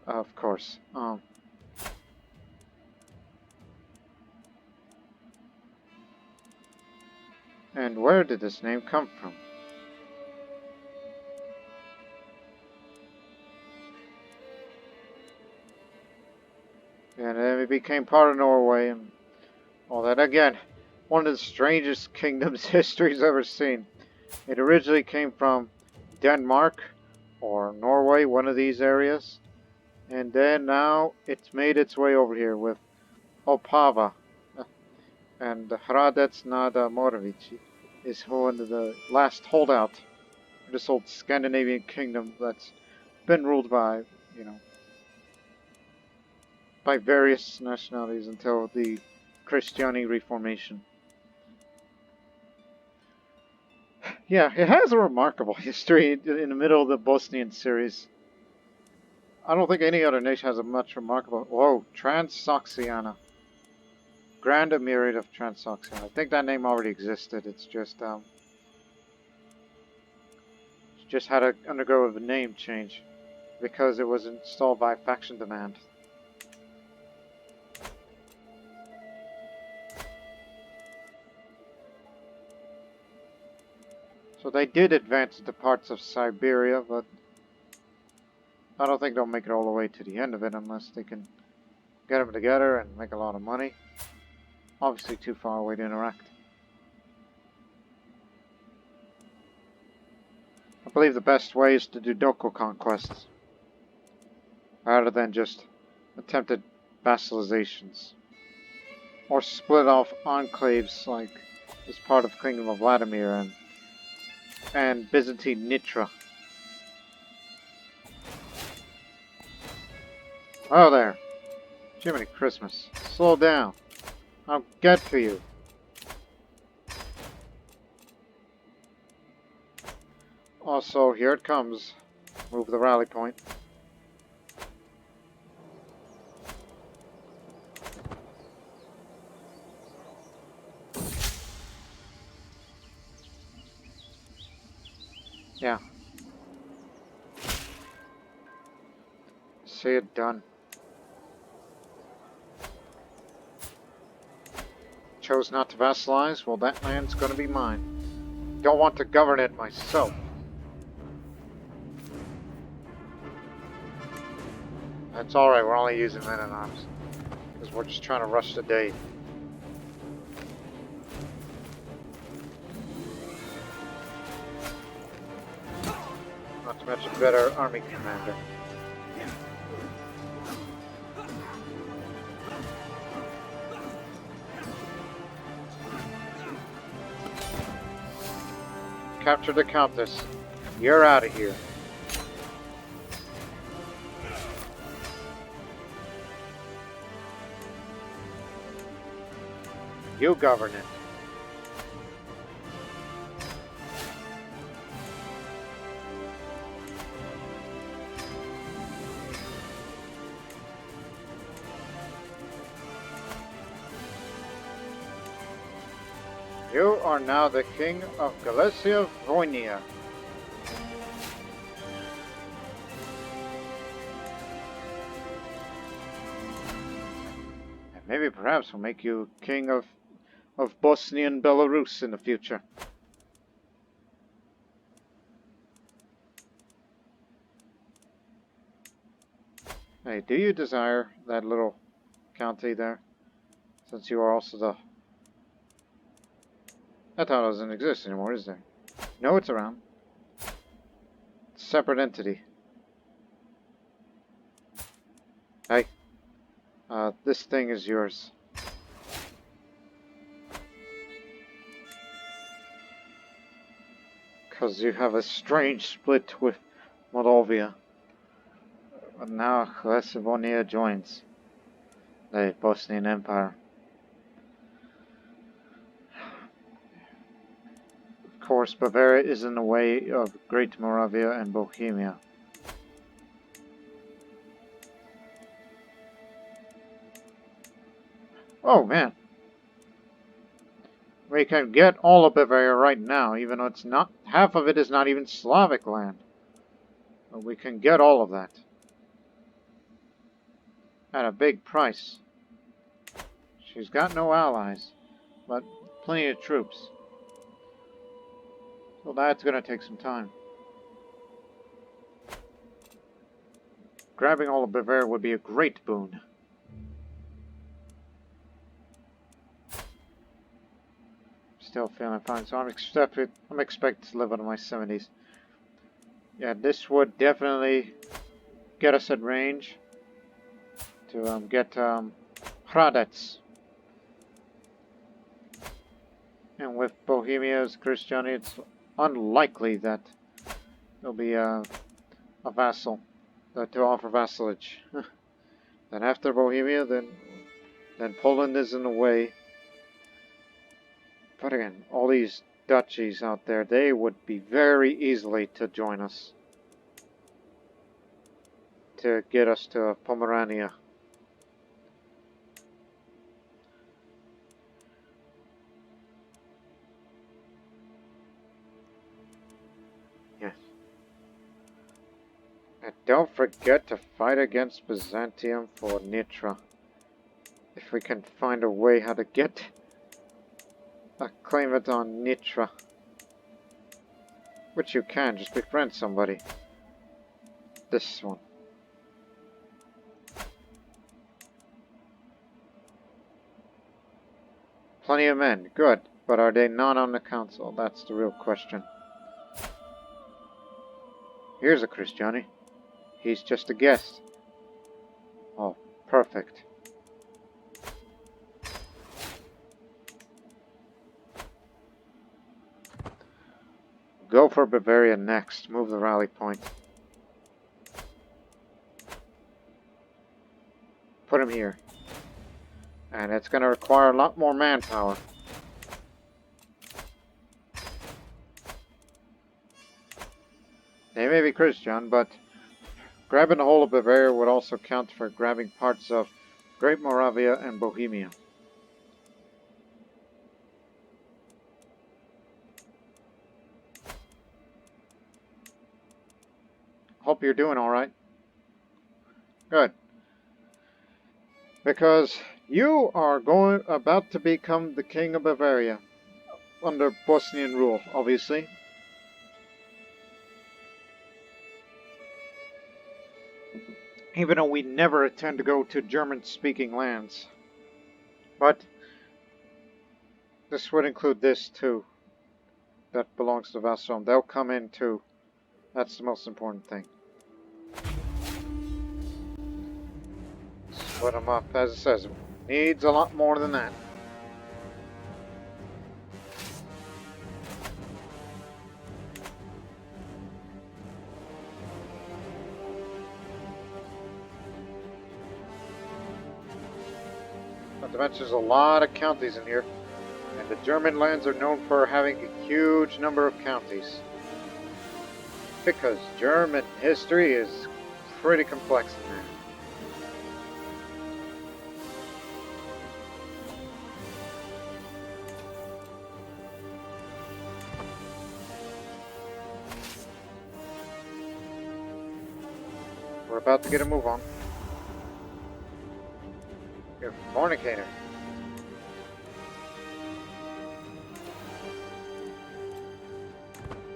Of course. And where did this name come from? And then it became part of Norway and all that. Again, one of the strangest kingdoms history's ever seen. It originally came from Denmark or Norway, one of these areas. And then now it's made its way over here with Opava. And Hradec nad Moravici is one of the last holdout of this old Scandinavian kingdom that's been ruled by, you know, by various nationalities until the Christiani Reformation. Yeah, it has a remarkable history in the middle of the Bosnian series. I don't think any other nation has a much remarkable... Whoa, Transoxiana. Grand Emirate of Transoxiana. I think that name already existed. It's just had to undergo a name change because it was installed by faction demand. So they did advance into parts of Siberia, but I don't think they'll make it all the way to the end of it unless they can get them together and make a lot of money. Obviously too far away to interact. I believe the best way is to do local conquests rather than just attempted vassalizations. Or split off enclaves like as part of the Kingdom of Vladimir and Byzantine Nitra. Oh there. Jiminy Christmas. Slow down. I'll get to you. Also, here it comes. Move the rally point. Yeah. See it done. Chose not to vassalize? Well, that land's gonna be mine. Don't want to govern it myself. That's alright, we're only using men-at-arms. Because we're just trying to rush the day. Not to mention better army commander. Capture the Countess. You're out of here. You govern it. You are now the King of Galicia Voinia. And maybe perhaps we'll make you King of Bosnian Belarus in the future. Hey, do you desire that little county there? Since you are also the... I thought it doesn't exist anymore, is there? No, it's around. It's a separate entity. Hey, this thing is yours. Because you have a strange split with Moldavia. But now Crusader joins the Bosnian Empire. Of course, Bavaria is in the way of Great Moravia and Bohemia. Oh man, we can get all of Bavaria right now, even though it's not, half of it is not even Slavic land. But we can get all of that. At a big price. She's got no allies, but plenty of troops. So that's gonna take some time. Grabbing all of Bavaria would be a great boon. Still feeling fine, so I'm expected to live into my 70s. Yeah, this would definitely get us at range to get Hradec. And with Bohemia's Christianity, it's unlikely that there'll be a vassal to offer vassalage. Then after Bohemia, then Poland is in the way. But again, all these duchies out there, they would be very easily to join us. To get us to Pomerania. And don't forget to fight against Byzantium for Nitra. If we can find a way how to get a claimant on Nitra. Which you can, just befriend somebody. This one. Plenty of men, good. But are they not on the council? That's the real question. Here's a Christiani. He's just a guest. Oh, perfect. Go for Bavaria next. Move the rally point. Put him here. And it's going to require a lot more manpower. They may be Christian, but grabbing the whole of Bavaria would also count for grabbing parts of Great Moravia and Bohemia. Hope you're doing alright. Good. Because you are about to become the king of Bavaria. Under Bosnian rule, obviously. Even though we never intend to go to German-speaking lands. But this would include this too. That belongs to Vassal. They'll come in too. That's the most important thing. Split them up, as it says. Needs a lot more than that. Not to mention there's a lot of counties in here. And the German lands are known for having a huge number of counties. Because German history is pretty complex in there. We're about to get a move on. You're a fornicator.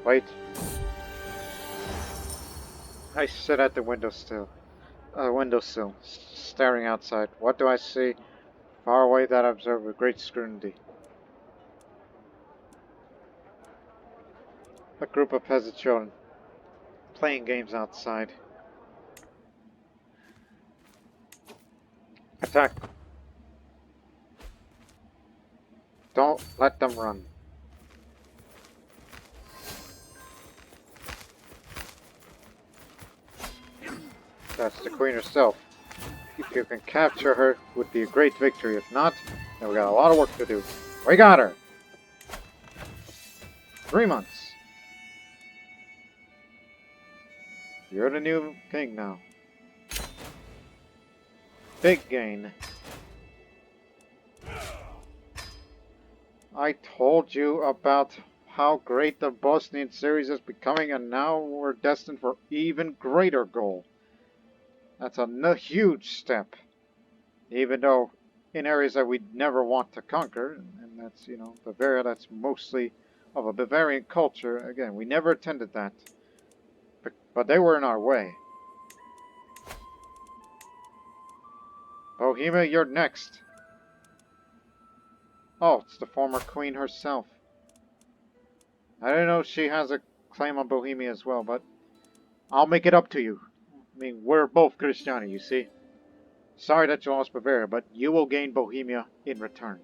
Wait. I sit at the windowsill, staring outside. What do I see? Far away that I observe with great scrutiny. A group of peasant children playing games outside. Attack! Don't let them run. That's the queen herself. If you can capture her, it would be a great victory. If not, then we got a lot of work to do. We got her! 3 months. You're the new king now. Big gain. I told you about how great the Bosnian series is becoming, and now we're destined for even greater goal. That's a huge step. Even though in areas that we'd never want to conquer, and that's, you know, Bavaria, that's mostly of a Bavarian culture. Again, we never attended that. But they were in our way. Bohemia, you're next. Oh, it's the former queen herself. I don't know if she has a claim on Bohemia as well, but I'll make it up to you. I mean, we're both Christiani, you see. Sorry that you lost Bavaria, but you will gain Bohemia in return.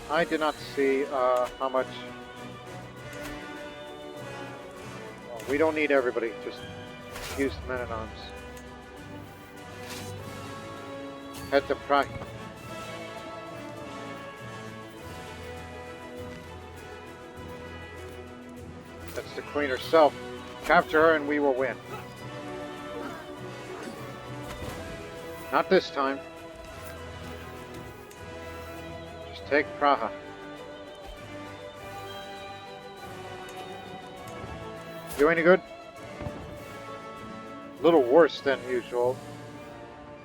I did not see how much... Well, we don't need everybody, just use the men-at-arms. Head to Prague. That's the queen herself. Capture her and we will win. Not this time. Take Praha. Do any good? A little worse than usual.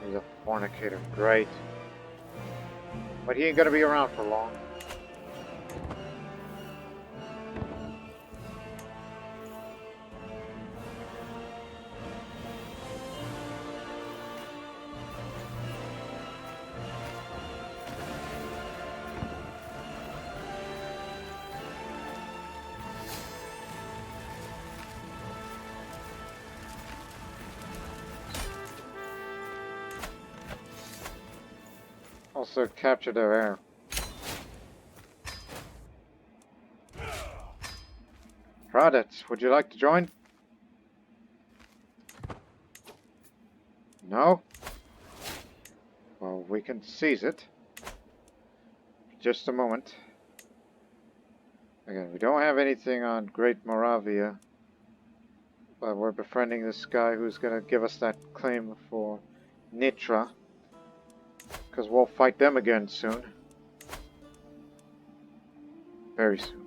He's a fornicator. Great. But he ain't gonna be around for long. Also capture their air. Raditz, would you like to join? No? Well, we can seize it. Just a moment. Again, we don't have anything on Great Moravia. But we're befriending this guy who's gonna give us that claim for Nitra. Because we'll fight them again soon. Very soon.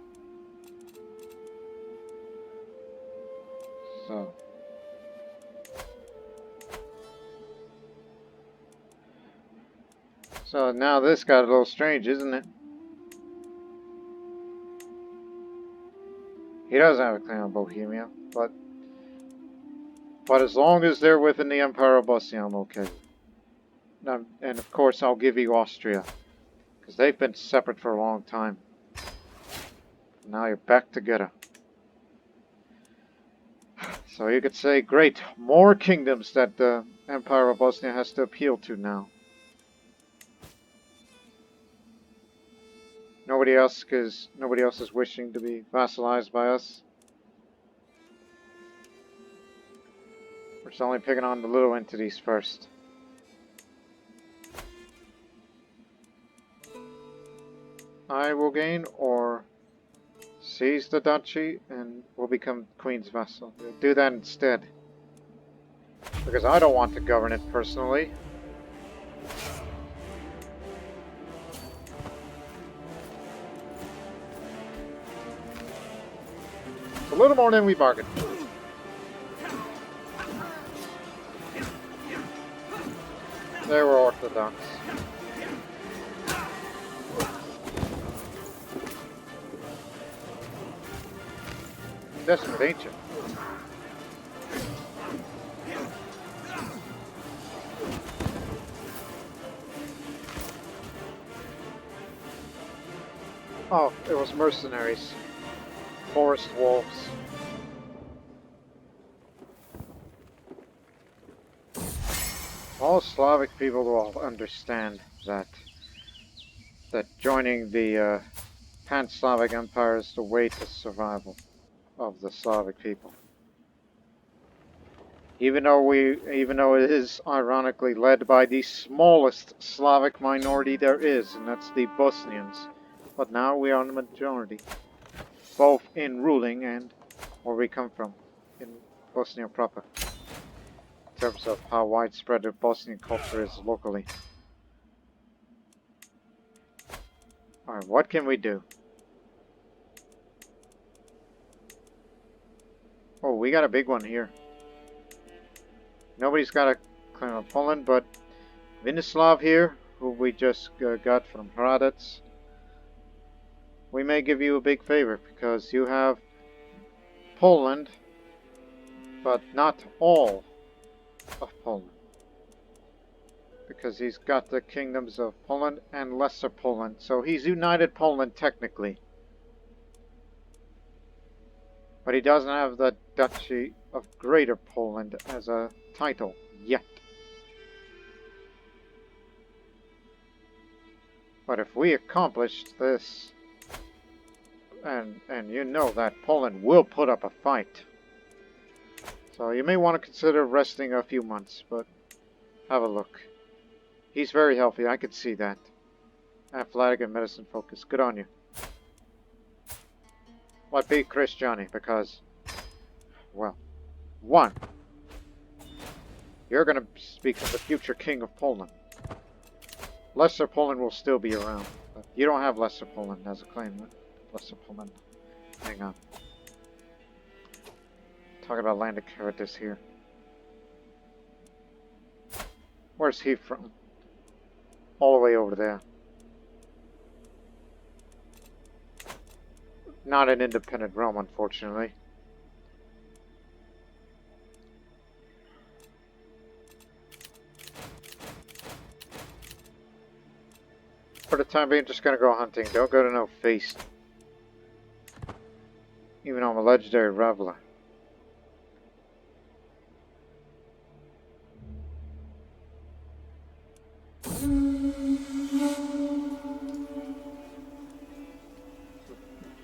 So now this got a little strange, isn't it? He doesn't have a claim on Bohemia, but as long as they're within the Empire of Bosnia, I'm okay. And of course, I'll give you Austria, because they've been separate for a long time. Now you're back together. So you could say, great, more kingdoms that the Empire of Bosnia has to appeal to now. Nobody else is wishing to be vassalized by us. We're just only picking on the little entities first. I will gain or seize the duchy and will become Queen's vassal. We'll do that instead. Because I don't want to govern it personally. A little more than we bargained. They were Orthodox. Desperate, ain't you? Oh, it was mercenaries. Forest wolves. All Slavic people will understand that joining the Pan-Slavic Empire is the way to survival of the Slavic people. Even though it is ironically led by the smallest Slavic minority there is, and that's the Bosnians. But now we are the majority, both in ruling and where we come from, in Bosnia proper, in terms of how widespread the Bosnian culture is locally. Alright, what can we do? Oh, we got a big one here. Nobody's got a claim of Poland, but Vinislav here, who we just got from Hradec, we may give you a big favor, because you have Poland, but not all of Poland. Because he's got the kingdoms of Poland and Lesser Poland, so he's united Poland technically. But he doesn't have the Duchy of Greater Poland as a title yet. But if we accomplished this, and you know that Poland will put up a fight. So you may want to consider resting a few months, but have a look. He's very healthy, I can see that. Athletic and medicine focus, good on you. But be Christiani, because, well, one, you're going to speak of the future king of Poland. Lesser Poland will still be around. But you don't have Lesser Poland as a claimant. Lesser Poland. Hang on. Talking about landed characters here. Where's he from? All the way over there. Not an independent realm, unfortunately. For the time being, just gonna go hunting. Don't go to no feast. Even though I'm a legendary reveler.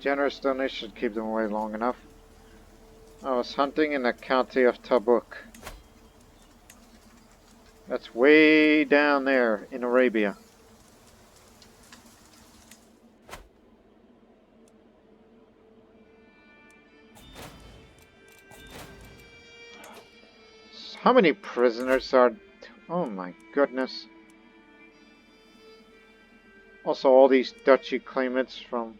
Generous donation should keep them away long enough. I was hunting in the county of Tabuk. That's way down there in Arabia. How many prisoners are... Oh my goodness. Also all these duchy claimants from...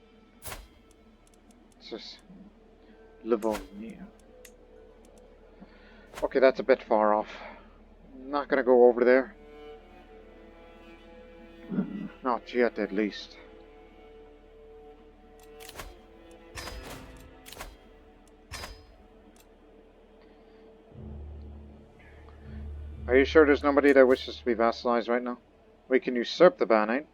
Just... Livonia. Okay, that's a bit far off. I'm not gonna go over there. Not yet, at least. Are you sure there's nobody that wishes to be vassalized right now? We can usurp the Banate.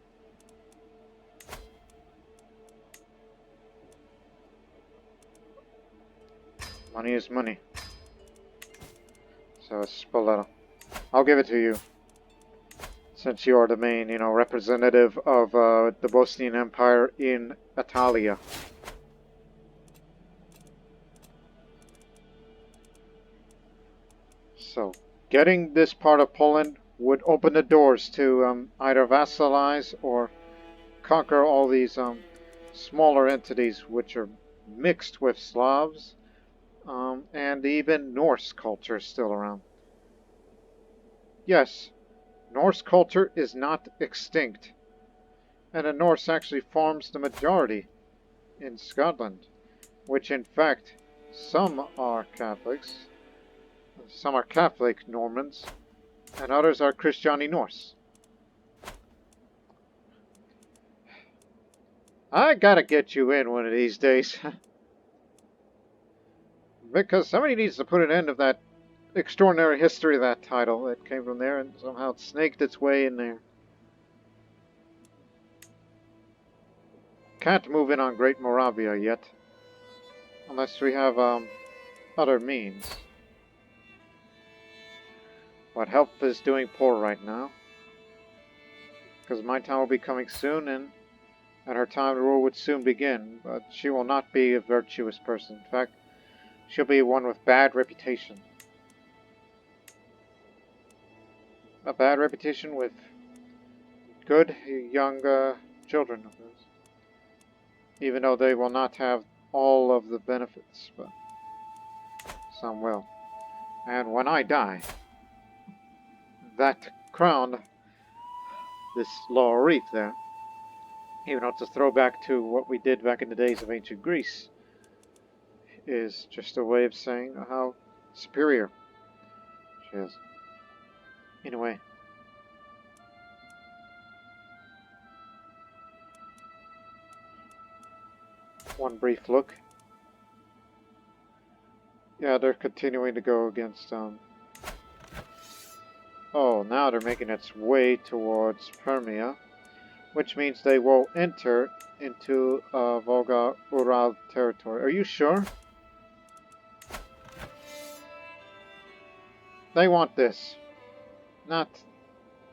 Money is money. So it's Spoleto. I'll give it to you. Since you are the main, representative of the Bosnian Empire in Italia. So, getting this part of Poland would open the doors to either vassalize or conquer all these smaller entities which are mixed with Slavs, and even Norse culture is still around. Yes, Norse culture is not extinct, and the Norse actually forms the majority in Scotland, which in fact some are Catholics, some are Catholic Normans, and others are Christiani Norse. I gotta get you in one of these days. Because somebody needs to put an end to that extraordinary history of that title that came from there and somehow it snaked its way in there. Can't move in on Great Moravia yet. Unless we have other means. But health is doing poor right now. Because my time will be coming soon and her time to rule would soon begin. But she will not be a virtuous person. In fact, she'll be one with bad reputation. A bad reputation with good young children of hers. Even though they will not have all of the benefits, but some will. And when I die, that crown, this laurel wreath there, even though it's a throwback to what we did back in the days of ancient Greece, is just a way of saying how superior she is. In a way. One brief look. Yeah, they're continuing to go against, Oh, now they're making its way towards Permia, which means they will enter into Volga-Ural territory. Are you sure? They want this. Not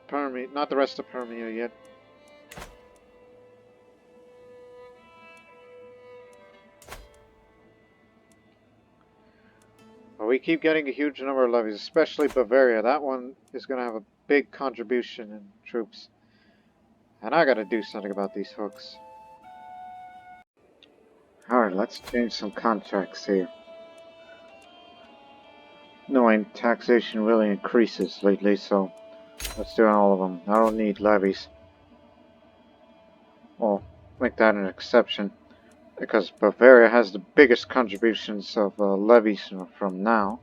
Permia, not the rest of Permia yet. But we keep getting a huge number of levies, especially Bavaria. That one is going to have a big contribution in troops. And I got to do something about these hooks. Alright, let's change some contracts here. Knowing taxation really increases lately, so let's do all of them. I don't need levies. make that an exception. Because Bavaria has the biggest contributions of levies from now.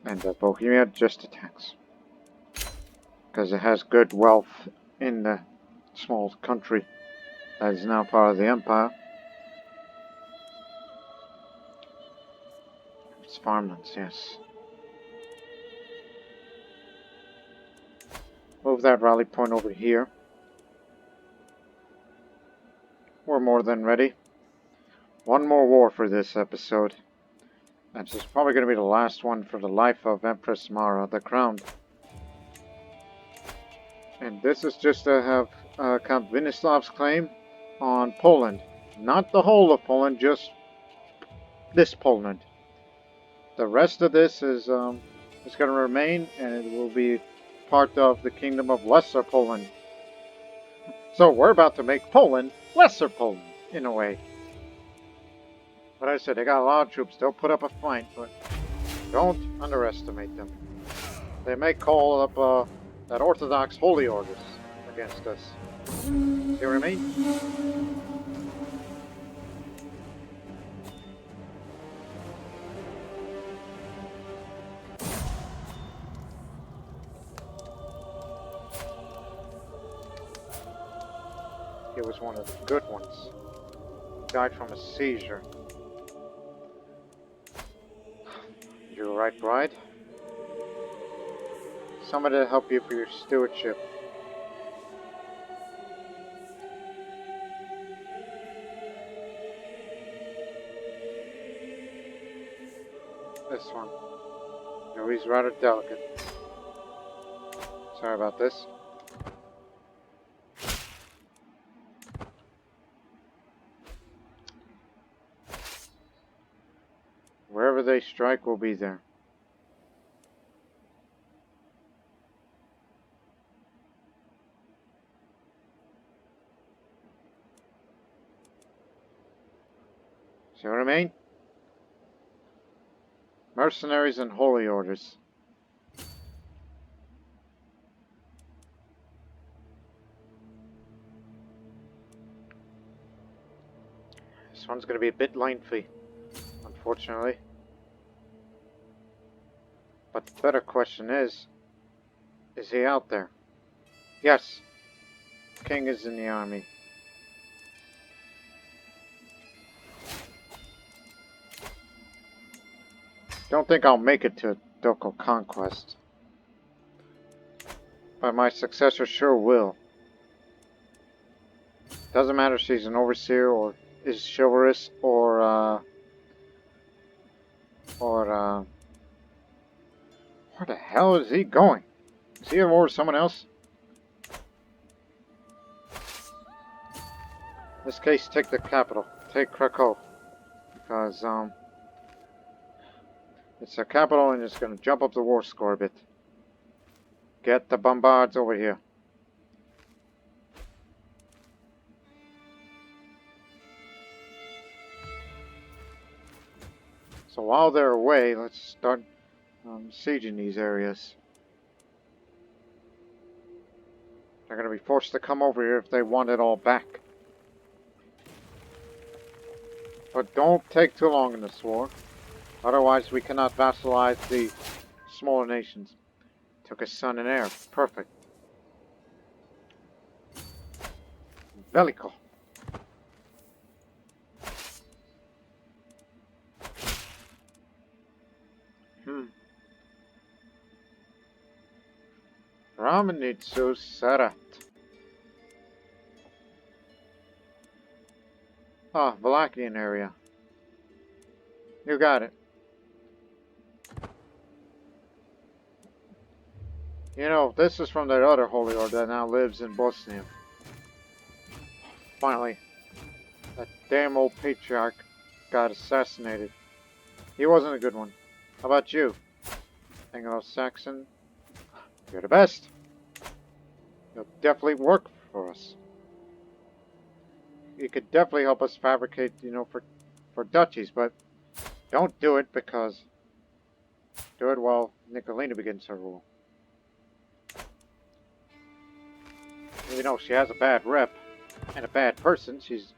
And Bohemia just attacks. Because it has good wealth in the small country that is now part of the empire. It's farmlands, yes. Move that rally point over here. We're more than ready. One more war for this episode. And this is probably going to be the last one for the life of Empress Mara, the Crowned. And this is just to have Count Vinislav's claim on Poland. Not the whole of Poland, just this Poland. The rest of this is going to remain, and it will be part of the Kingdom of Lesser Poland. So we're about to make Poland Lesser Poland, in a way. But I said, they got a lot of troops. They'll put up a fight, but don't underestimate them. They may call up that Orthodox Holy Orders against us. See what I mean? He was one of the good ones. Died from a seizure. You're right, bride. Somebody to help you for your stewardship. This one. No, he's rather delicate. Sorry about this. Wherever they strike, we'll be there. See what I mean? Mercenaries and holy orders. This one's going to be a bit lengthy, unfortunately. But the better question is he out there? Yes. The king is in the army. Don't think I'll make it to ducal conquest. But my successor sure will. Doesn't matter if she's an overseer or is chivalrous or where the hell is he going? Is he at war with someone else? In this case, take the capital. Take Krakow. Because, it's a capital and it's going to jump up the war score a bit. Get the bombards over here. So while they're away, let's start sieging these areas. They're going to be forced to come over here if they want it all back. But don't take too long in this war. Otherwise we cannot vassalize the smaller nations. Took a son and heir. Perfect. Bellico. Ramanitsu Sarat. Ah, Valachian area. You got it. You know, this is from that other holy order that now lives in Bosnia. Finally, that damn old patriarch got assassinated. He wasn't a good one. How about you? Anglo-Saxon? You're the best. You'll definitely work for us. You could definitely help us fabricate, you know, for duchies, but don't do it because... Do it while Nicolina begins her rule. Even though she has a bad rep and a bad person, she's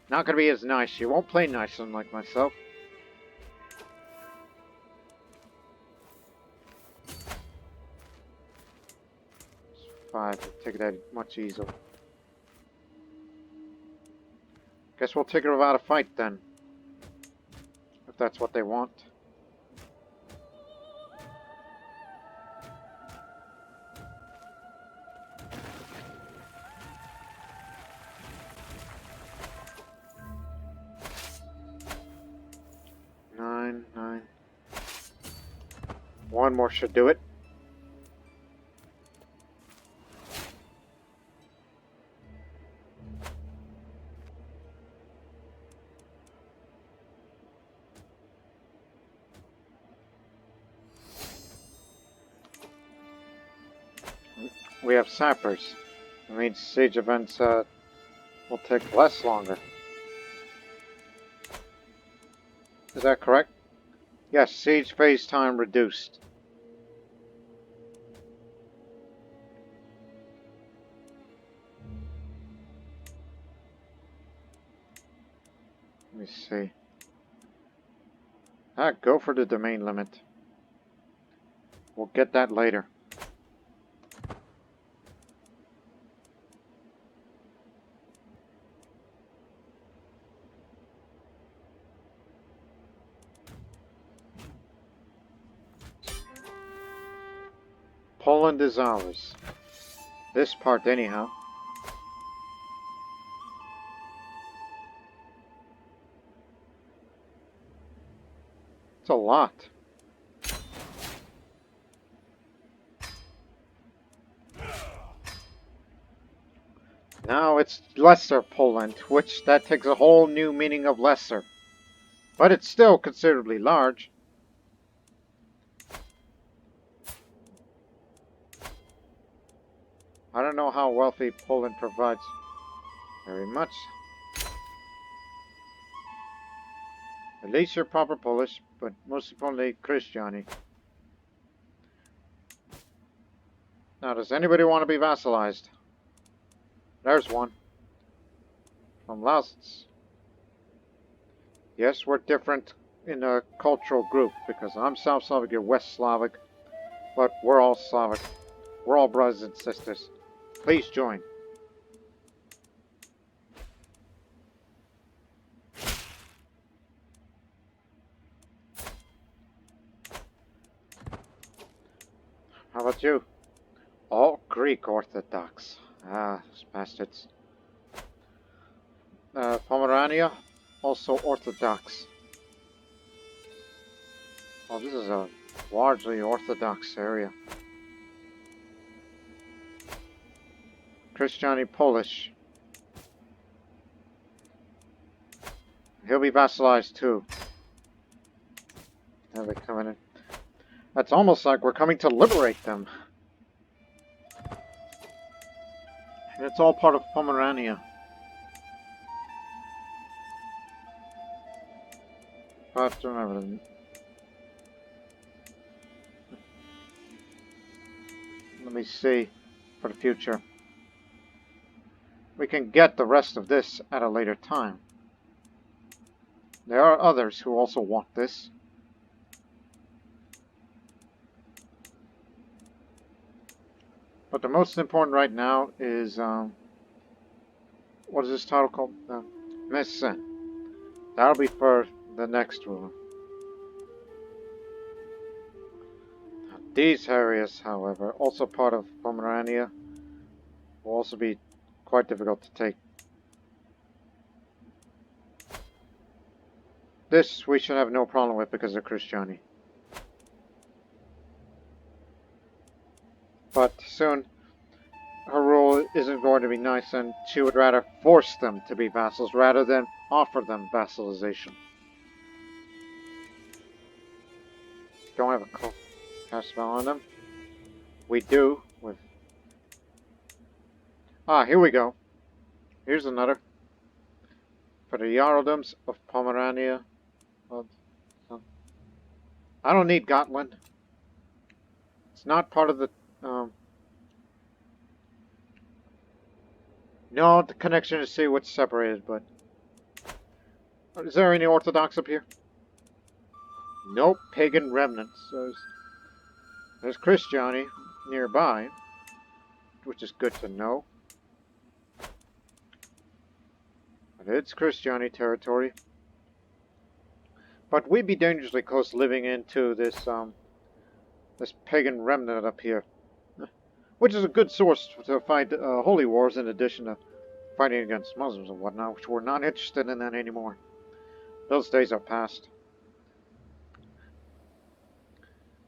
not going to be as nice. She won't play nice unlike myself. It's 5. Take that much easier. Guess we'll take her without a fight then. If that's what they want. Nine. One more should do it. We have sappers. That means siege events will take less longer. Is that correct? Yes, siege phase time reduced. Let me see. Go for the domain limit. We'll get that later. Poland is ours. This part anyhow. It's a lot. Now it's Lesser Poland, which that takes a whole new meaning of lesser. But it's still considerably large. I don't know how wealthy Poland provides very much. At least you're proper Polish, but most importantly, Christiani. Now, does anybody want to be vassalized? There's one. From Lausitz. Yes, we're different in a cultural group, because I'm South Slavic, you're West Slavic, but we're all Slavic. We're all brothers and sisters. Please join. How about you? All Greek Orthodox. Ah, those bastards. Pomerania, also Orthodox. Well, this is a largely Orthodox area. Christiani Polish. He'll be vassalized too. Now they're coming in. That's almost like we're coming to liberate them. And it's all part of Pomerania. But remember, let me see for the future. We can get the rest of this at a later time. There are others who also want this. But the most important right now is, what is this title called? Messe. That'll be for the next ruler. These areas, however, also part of Pomerania, will also be quite difficult to take. This we should have no problem with because of Christiani. But soon, her rule isn't going to be nice, and she would rather force them to be vassals rather than offer them vassalization. Don't have a cast spell on them. We do with... Ah, here we go. Here's another. For the Jarldoms of Pomerania. I don't need Gotland. It's not part of the... No, the connection is see what's separated, but... Is there any Orthodox up here? Nope, pagan remnants. There's Christianity nearby, which is good to know. But it's Christianity territory. But we'd be dangerously close living into this, this pagan remnant up here. Which is a good source to fight holy wars in addition to fighting against Muslims and whatnot, which we're not interested in that anymore. Those days are past.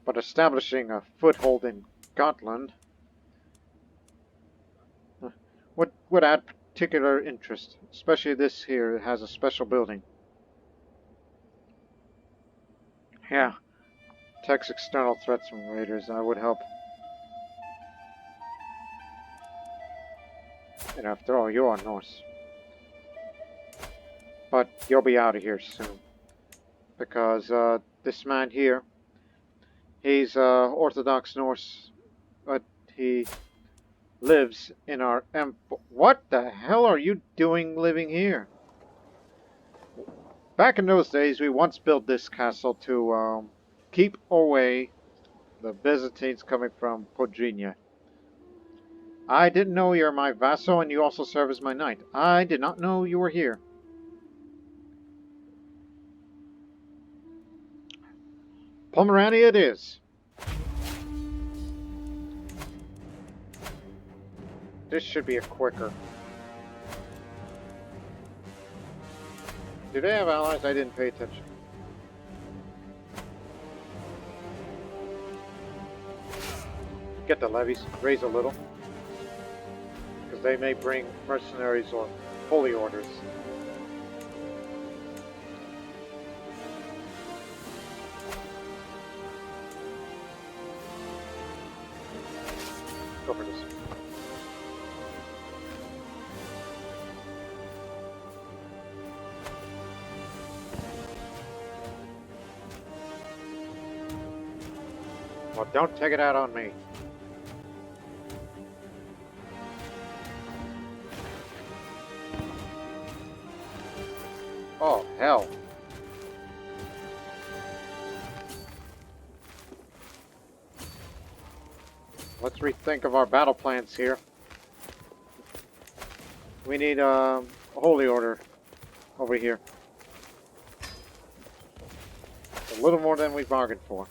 But establishing a foothold in Gotland would add particular interest, especially this here. It has a special building. Yeah, detects external threats from raiders. That would help. And after all, you are Norse. But you'll be out of here soon. Because this man here, he's Orthodox Norse, but he lives in our What the hell are you doing living here? Back in those days, we once built this castle to keep away the Byzantines coming from Podrinia. I didn't know you're my vassal and you also serve as my knight. I did not know you were here. Pomerania it is. This should be a quicker. Do they have allies? I didn't pay attention. Get the levies, raise a little. Because they may bring mercenaries or holy orders. Go for this. Well, don't take it out on me. Oh, hell. Let's rethink of our battle plans here. We need a holy order over here. A little more than we bargained for.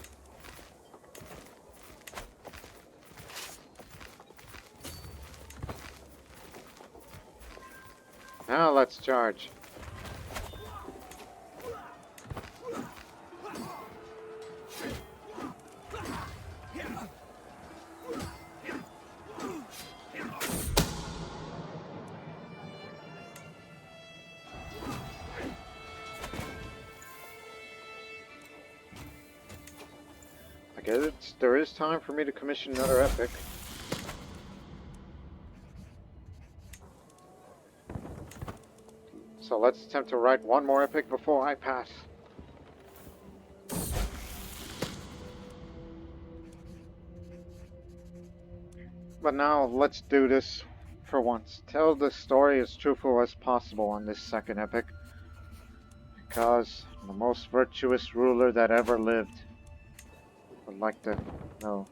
Now let's charge. I guess there is time for me to commission another epic. So let's attempt to write one more epic before I pass. But now let's do this for once. Tell the story as truthful as possible on this second epic. Because the most virtuous ruler that ever lived would like to know.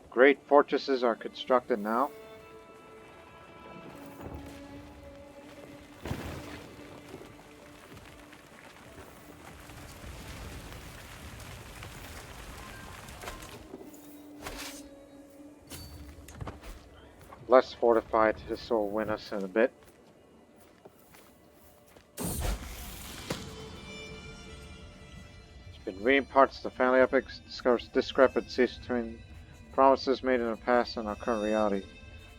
Great fortresses are constructed now. Less fortified, this will win us in a bit. It's been reading parts of the family epics, discovers discrepancies between promises made in the past and our current reality.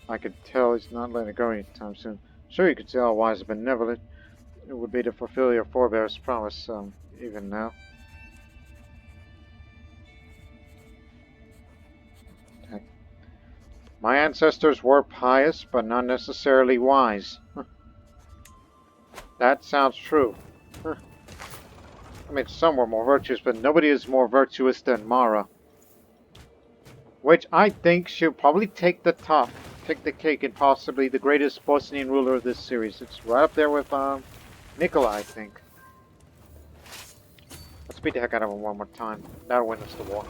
I could tell he's not letting it go anytime soon. Sure, you could see how wise and benevolent it would be to fulfill your forebear's promise, even now. My ancestors were pious, but not necessarily wise. That sounds true. I mean, some were more virtuous, but nobody is more virtuous than Mara. which I think should probably take the top, take the cake, and possibly the greatest Bosnian ruler of this series. It's right up there with Nikolai, I think. Let's beat the heck out of him one more time. That'll win us the war.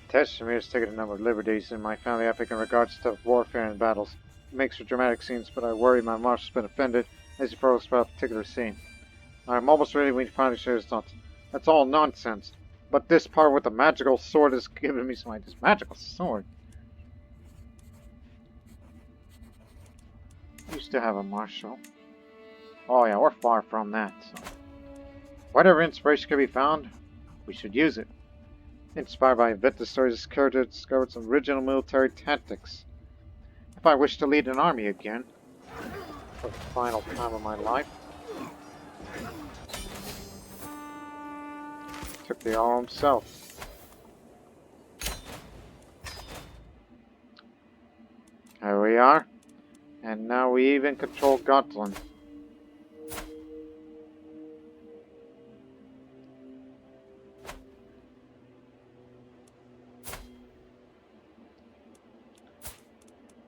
Teshimir's taken a number of liberties in my family epic in regards to warfare and battles. It makes for dramatic scenes, but I worry my master's been offended as he prologues about a particular scene. I'm almost ready when he finally shares his thoughts. That's all nonsense. But this part with the magical sword is giving me some ideas. Magical sword? Used to have a marshal. Oh yeah, we're far from that, so. Whatever inspiration can be found, we should use it. Inspired by Vita Stories' character discovered some original military tactics. If I wish to lead an army again, for the final time of my life, took the all himself. Here we are, and now we even control Gotland.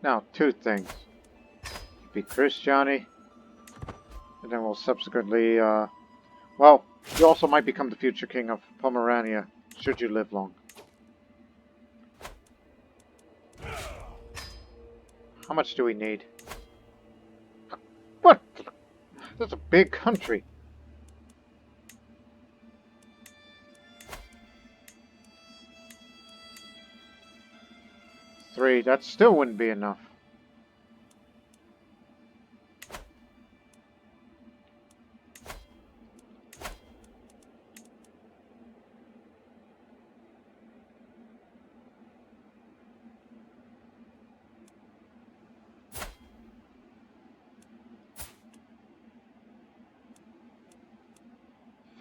Now, two things. Be Christiani, and then we'll subsequently, well, you also might become the future king of Pomerania, should you live long. How much do we need? What? That's a big country. Three, that still wouldn't be enough.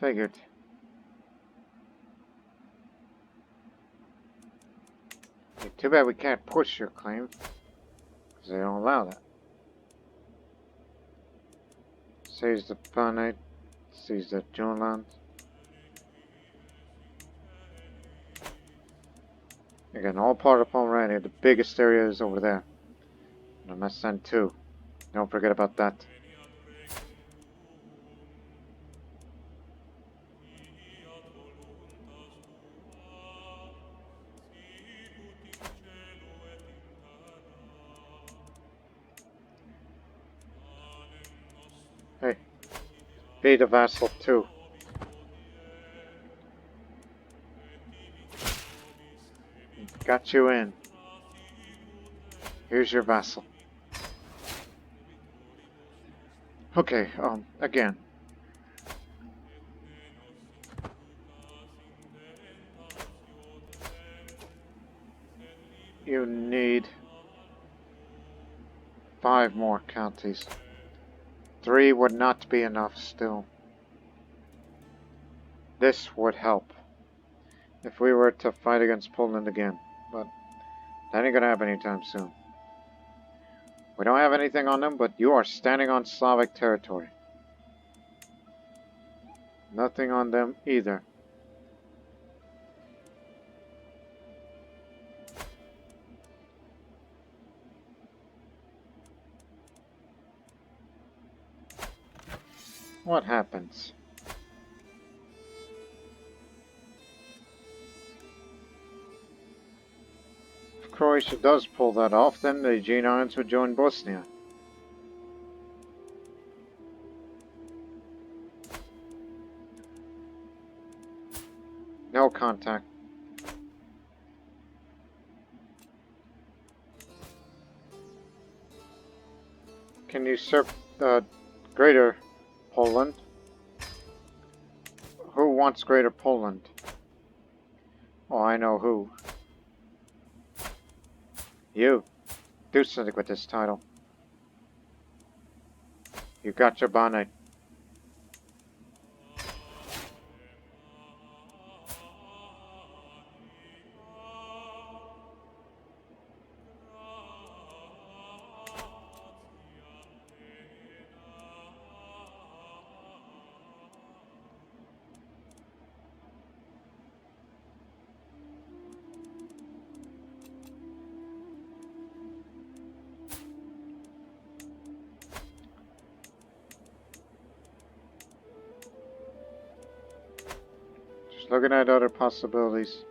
Figured. Hey, too bad we can't push your claim, because they don't allow that. Seize the Panate, seize the Junland. Again, all part of Pomerania, the biggest area is over there. And I must send two. Don't forget about that. Hey, be the vassal too. Got you in. Here's your vassal. Okay, again. You need 5 more counties. 3 would not be enough still. This would help if we were to fight against Poland again, but that ain't gonna happen anytime soon. We don't have anything on them, but you are standing on Slavic territory. Nothing on them either. What happens? If Croatia does pull that off, then the Aegean Islands would join Bosnia. No contact. Can usurp Greater Poland? Who wants Greater Poland? Oh, I know who. You. Do something with this title. You got your bonnet. looking at other possibilities.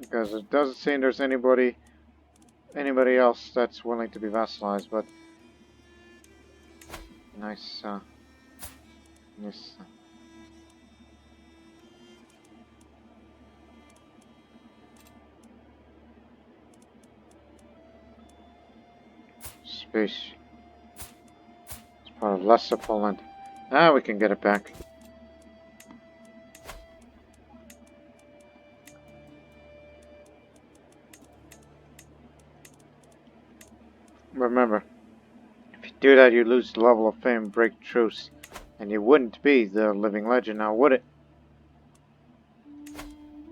Because it doesn't seem there's anybody else that's willing to be vassalized, but nice, nice. Space. It's part of Lesser Poland. Ah, we can get it back. Remember, if you do that, you lose the level of fame, break truce, and you wouldn't be the living legend now, would it?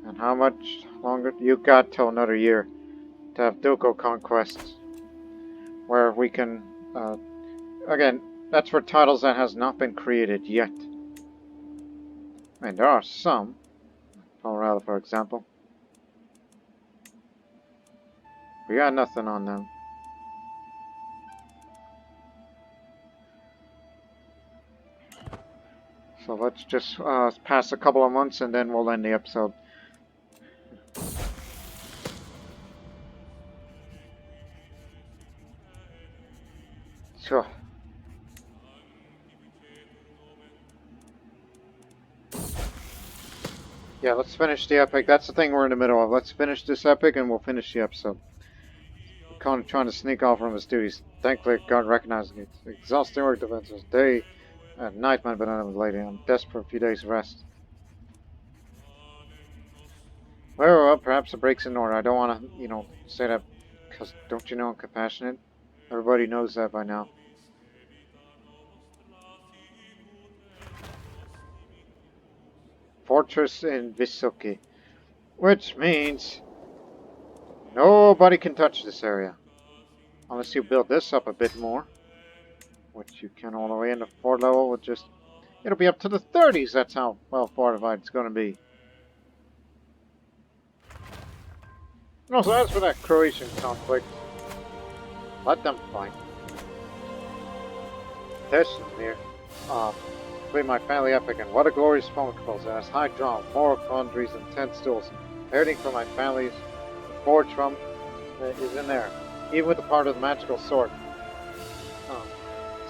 And how much longer? You got till another year to have Ducal conquests, where we can, again, that's for titles that has not been created yet. I mean, there are some, Colorado for example. We got nothing on them. So let's just pass a couple of months and then we'll end the episode. Sure. Yeah, let's finish the epic. That's the thing we're in the middle of. Let's finish this epic and we'll finish the episode. Khan trying to sneak off from his duties. Thankfully, God recognizes it. Exhausting work defenses. Day and night, my benevolent lady. I'm desperate for a few days' rest. Well, perhaps the break's in order. I don't want to, say that because don't you know I'm compassionate? Everybody knows that by now. Fortress in Visuki. Which means nobody can touch this area. Unless you build this up a bit more. Which you can all the way into 4th level with just... It'll be up to the 30s, that's how well fortified it's going to be. And also, as for that Croatian conflict, let them fight. This is near. Between my family epic and what a glorious poem calls it has high drama, moral quandaries, and 10 stools. Everything from my family's forge from is in there, even with the part of the magical sword.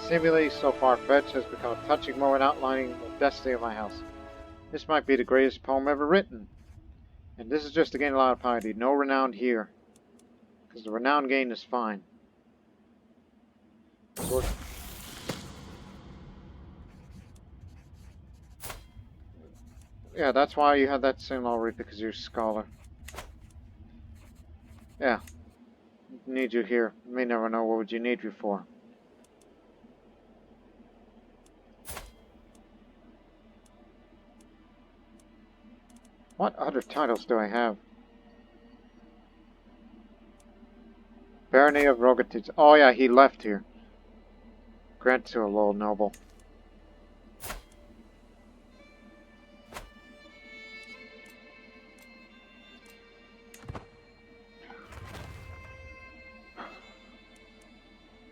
Seemingly so far-fetched has become a touching moment outlining the destiny of my house. This might be the greatest poem ever written. And this is just to gain a lot of piety. No renown here. Because the renown gain is fine. Yeah, that's why you had that same already, because you're a scholar. Yeah. Need you here. You may never know what would you need you for. What other titles do I have? Barony of Rogatic. Oh yeah, he left here. Grant to a low noble.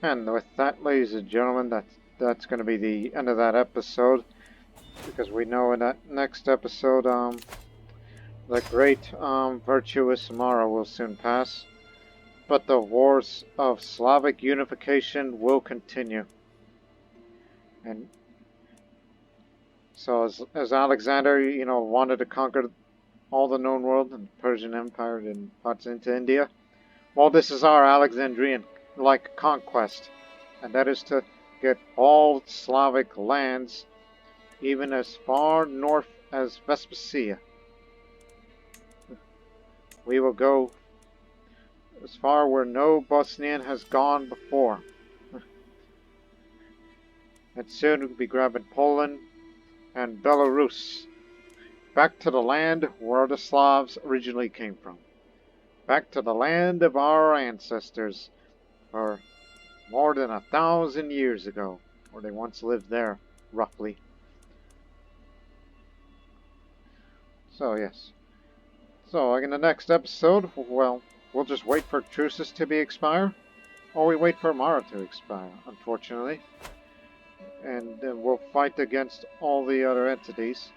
And with that, ladies and gentlemen, that's going to be the end of that episode. Because we know in that next episode, the great virtuous Mara will soon pass. But the wars of Slavic unification will continue. And so as Alexander, wanted to conquer all the known world and the Persian Empire and parts into India, well, this is our Alexandrian-like conquest. And that is to get all Slavic lands, even as far north as Vespucia. We will go as far where no Bosnian has gone before. And soon we'll be grabbing Poland and Belarus. Back to the land where the Slavs originally came from. Back to the land of our ancestors for more than 1,000 years ago. Or they once lived there, roughly. So, yes. So, in the next episode, well, we'll just wait for truces to be expire. Or we wait for Mara to expire, unfortunately. And then we'll fight against all the other entities.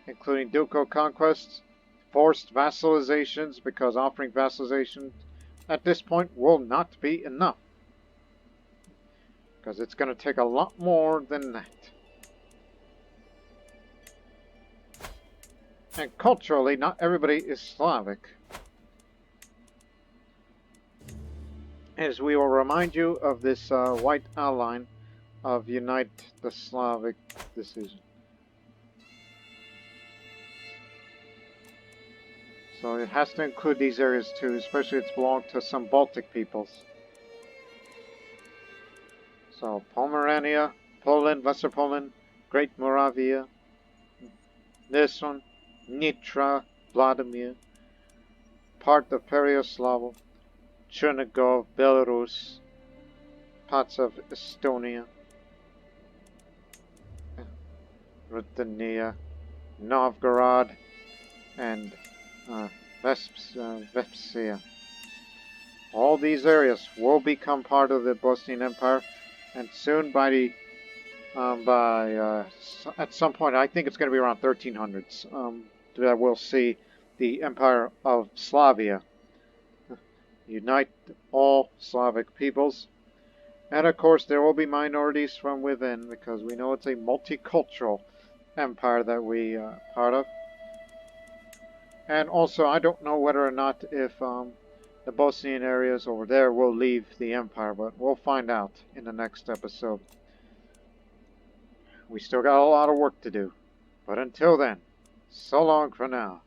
including ducal conquests, forced vassalizations, because offering vassalization at this point will not be enough. Because it's going to take a lot more than that. And culturally, not everybody is Slavic. As we will remind you of this white outline of Unite the Slavic decision. So it has to include these areas too, especially it's belonged to some Baltic peoples. So Pomerania, Poland, Lesser Poland, Great Moravia, this one, Nitra, Vladimir, part of Pereoslavo, Chernigov, Belarus, parts of Estonia, Ruthenia, Novgorod, and Vespsia. All these areas will become part of the Bosnian Empire, and soon at some point, I think it's going to be around 1300s, that we'll see the Empire of Slavia unite all Slavic peoples. And of course, there will be minorities from within, because we know it's a multicultural empire that we are part of. And also, I don't know whether or not if the Bosnian areas over there will leave the empire, but we'll find out in the next episode. We still got a lot of work to do. But until then, so long for now.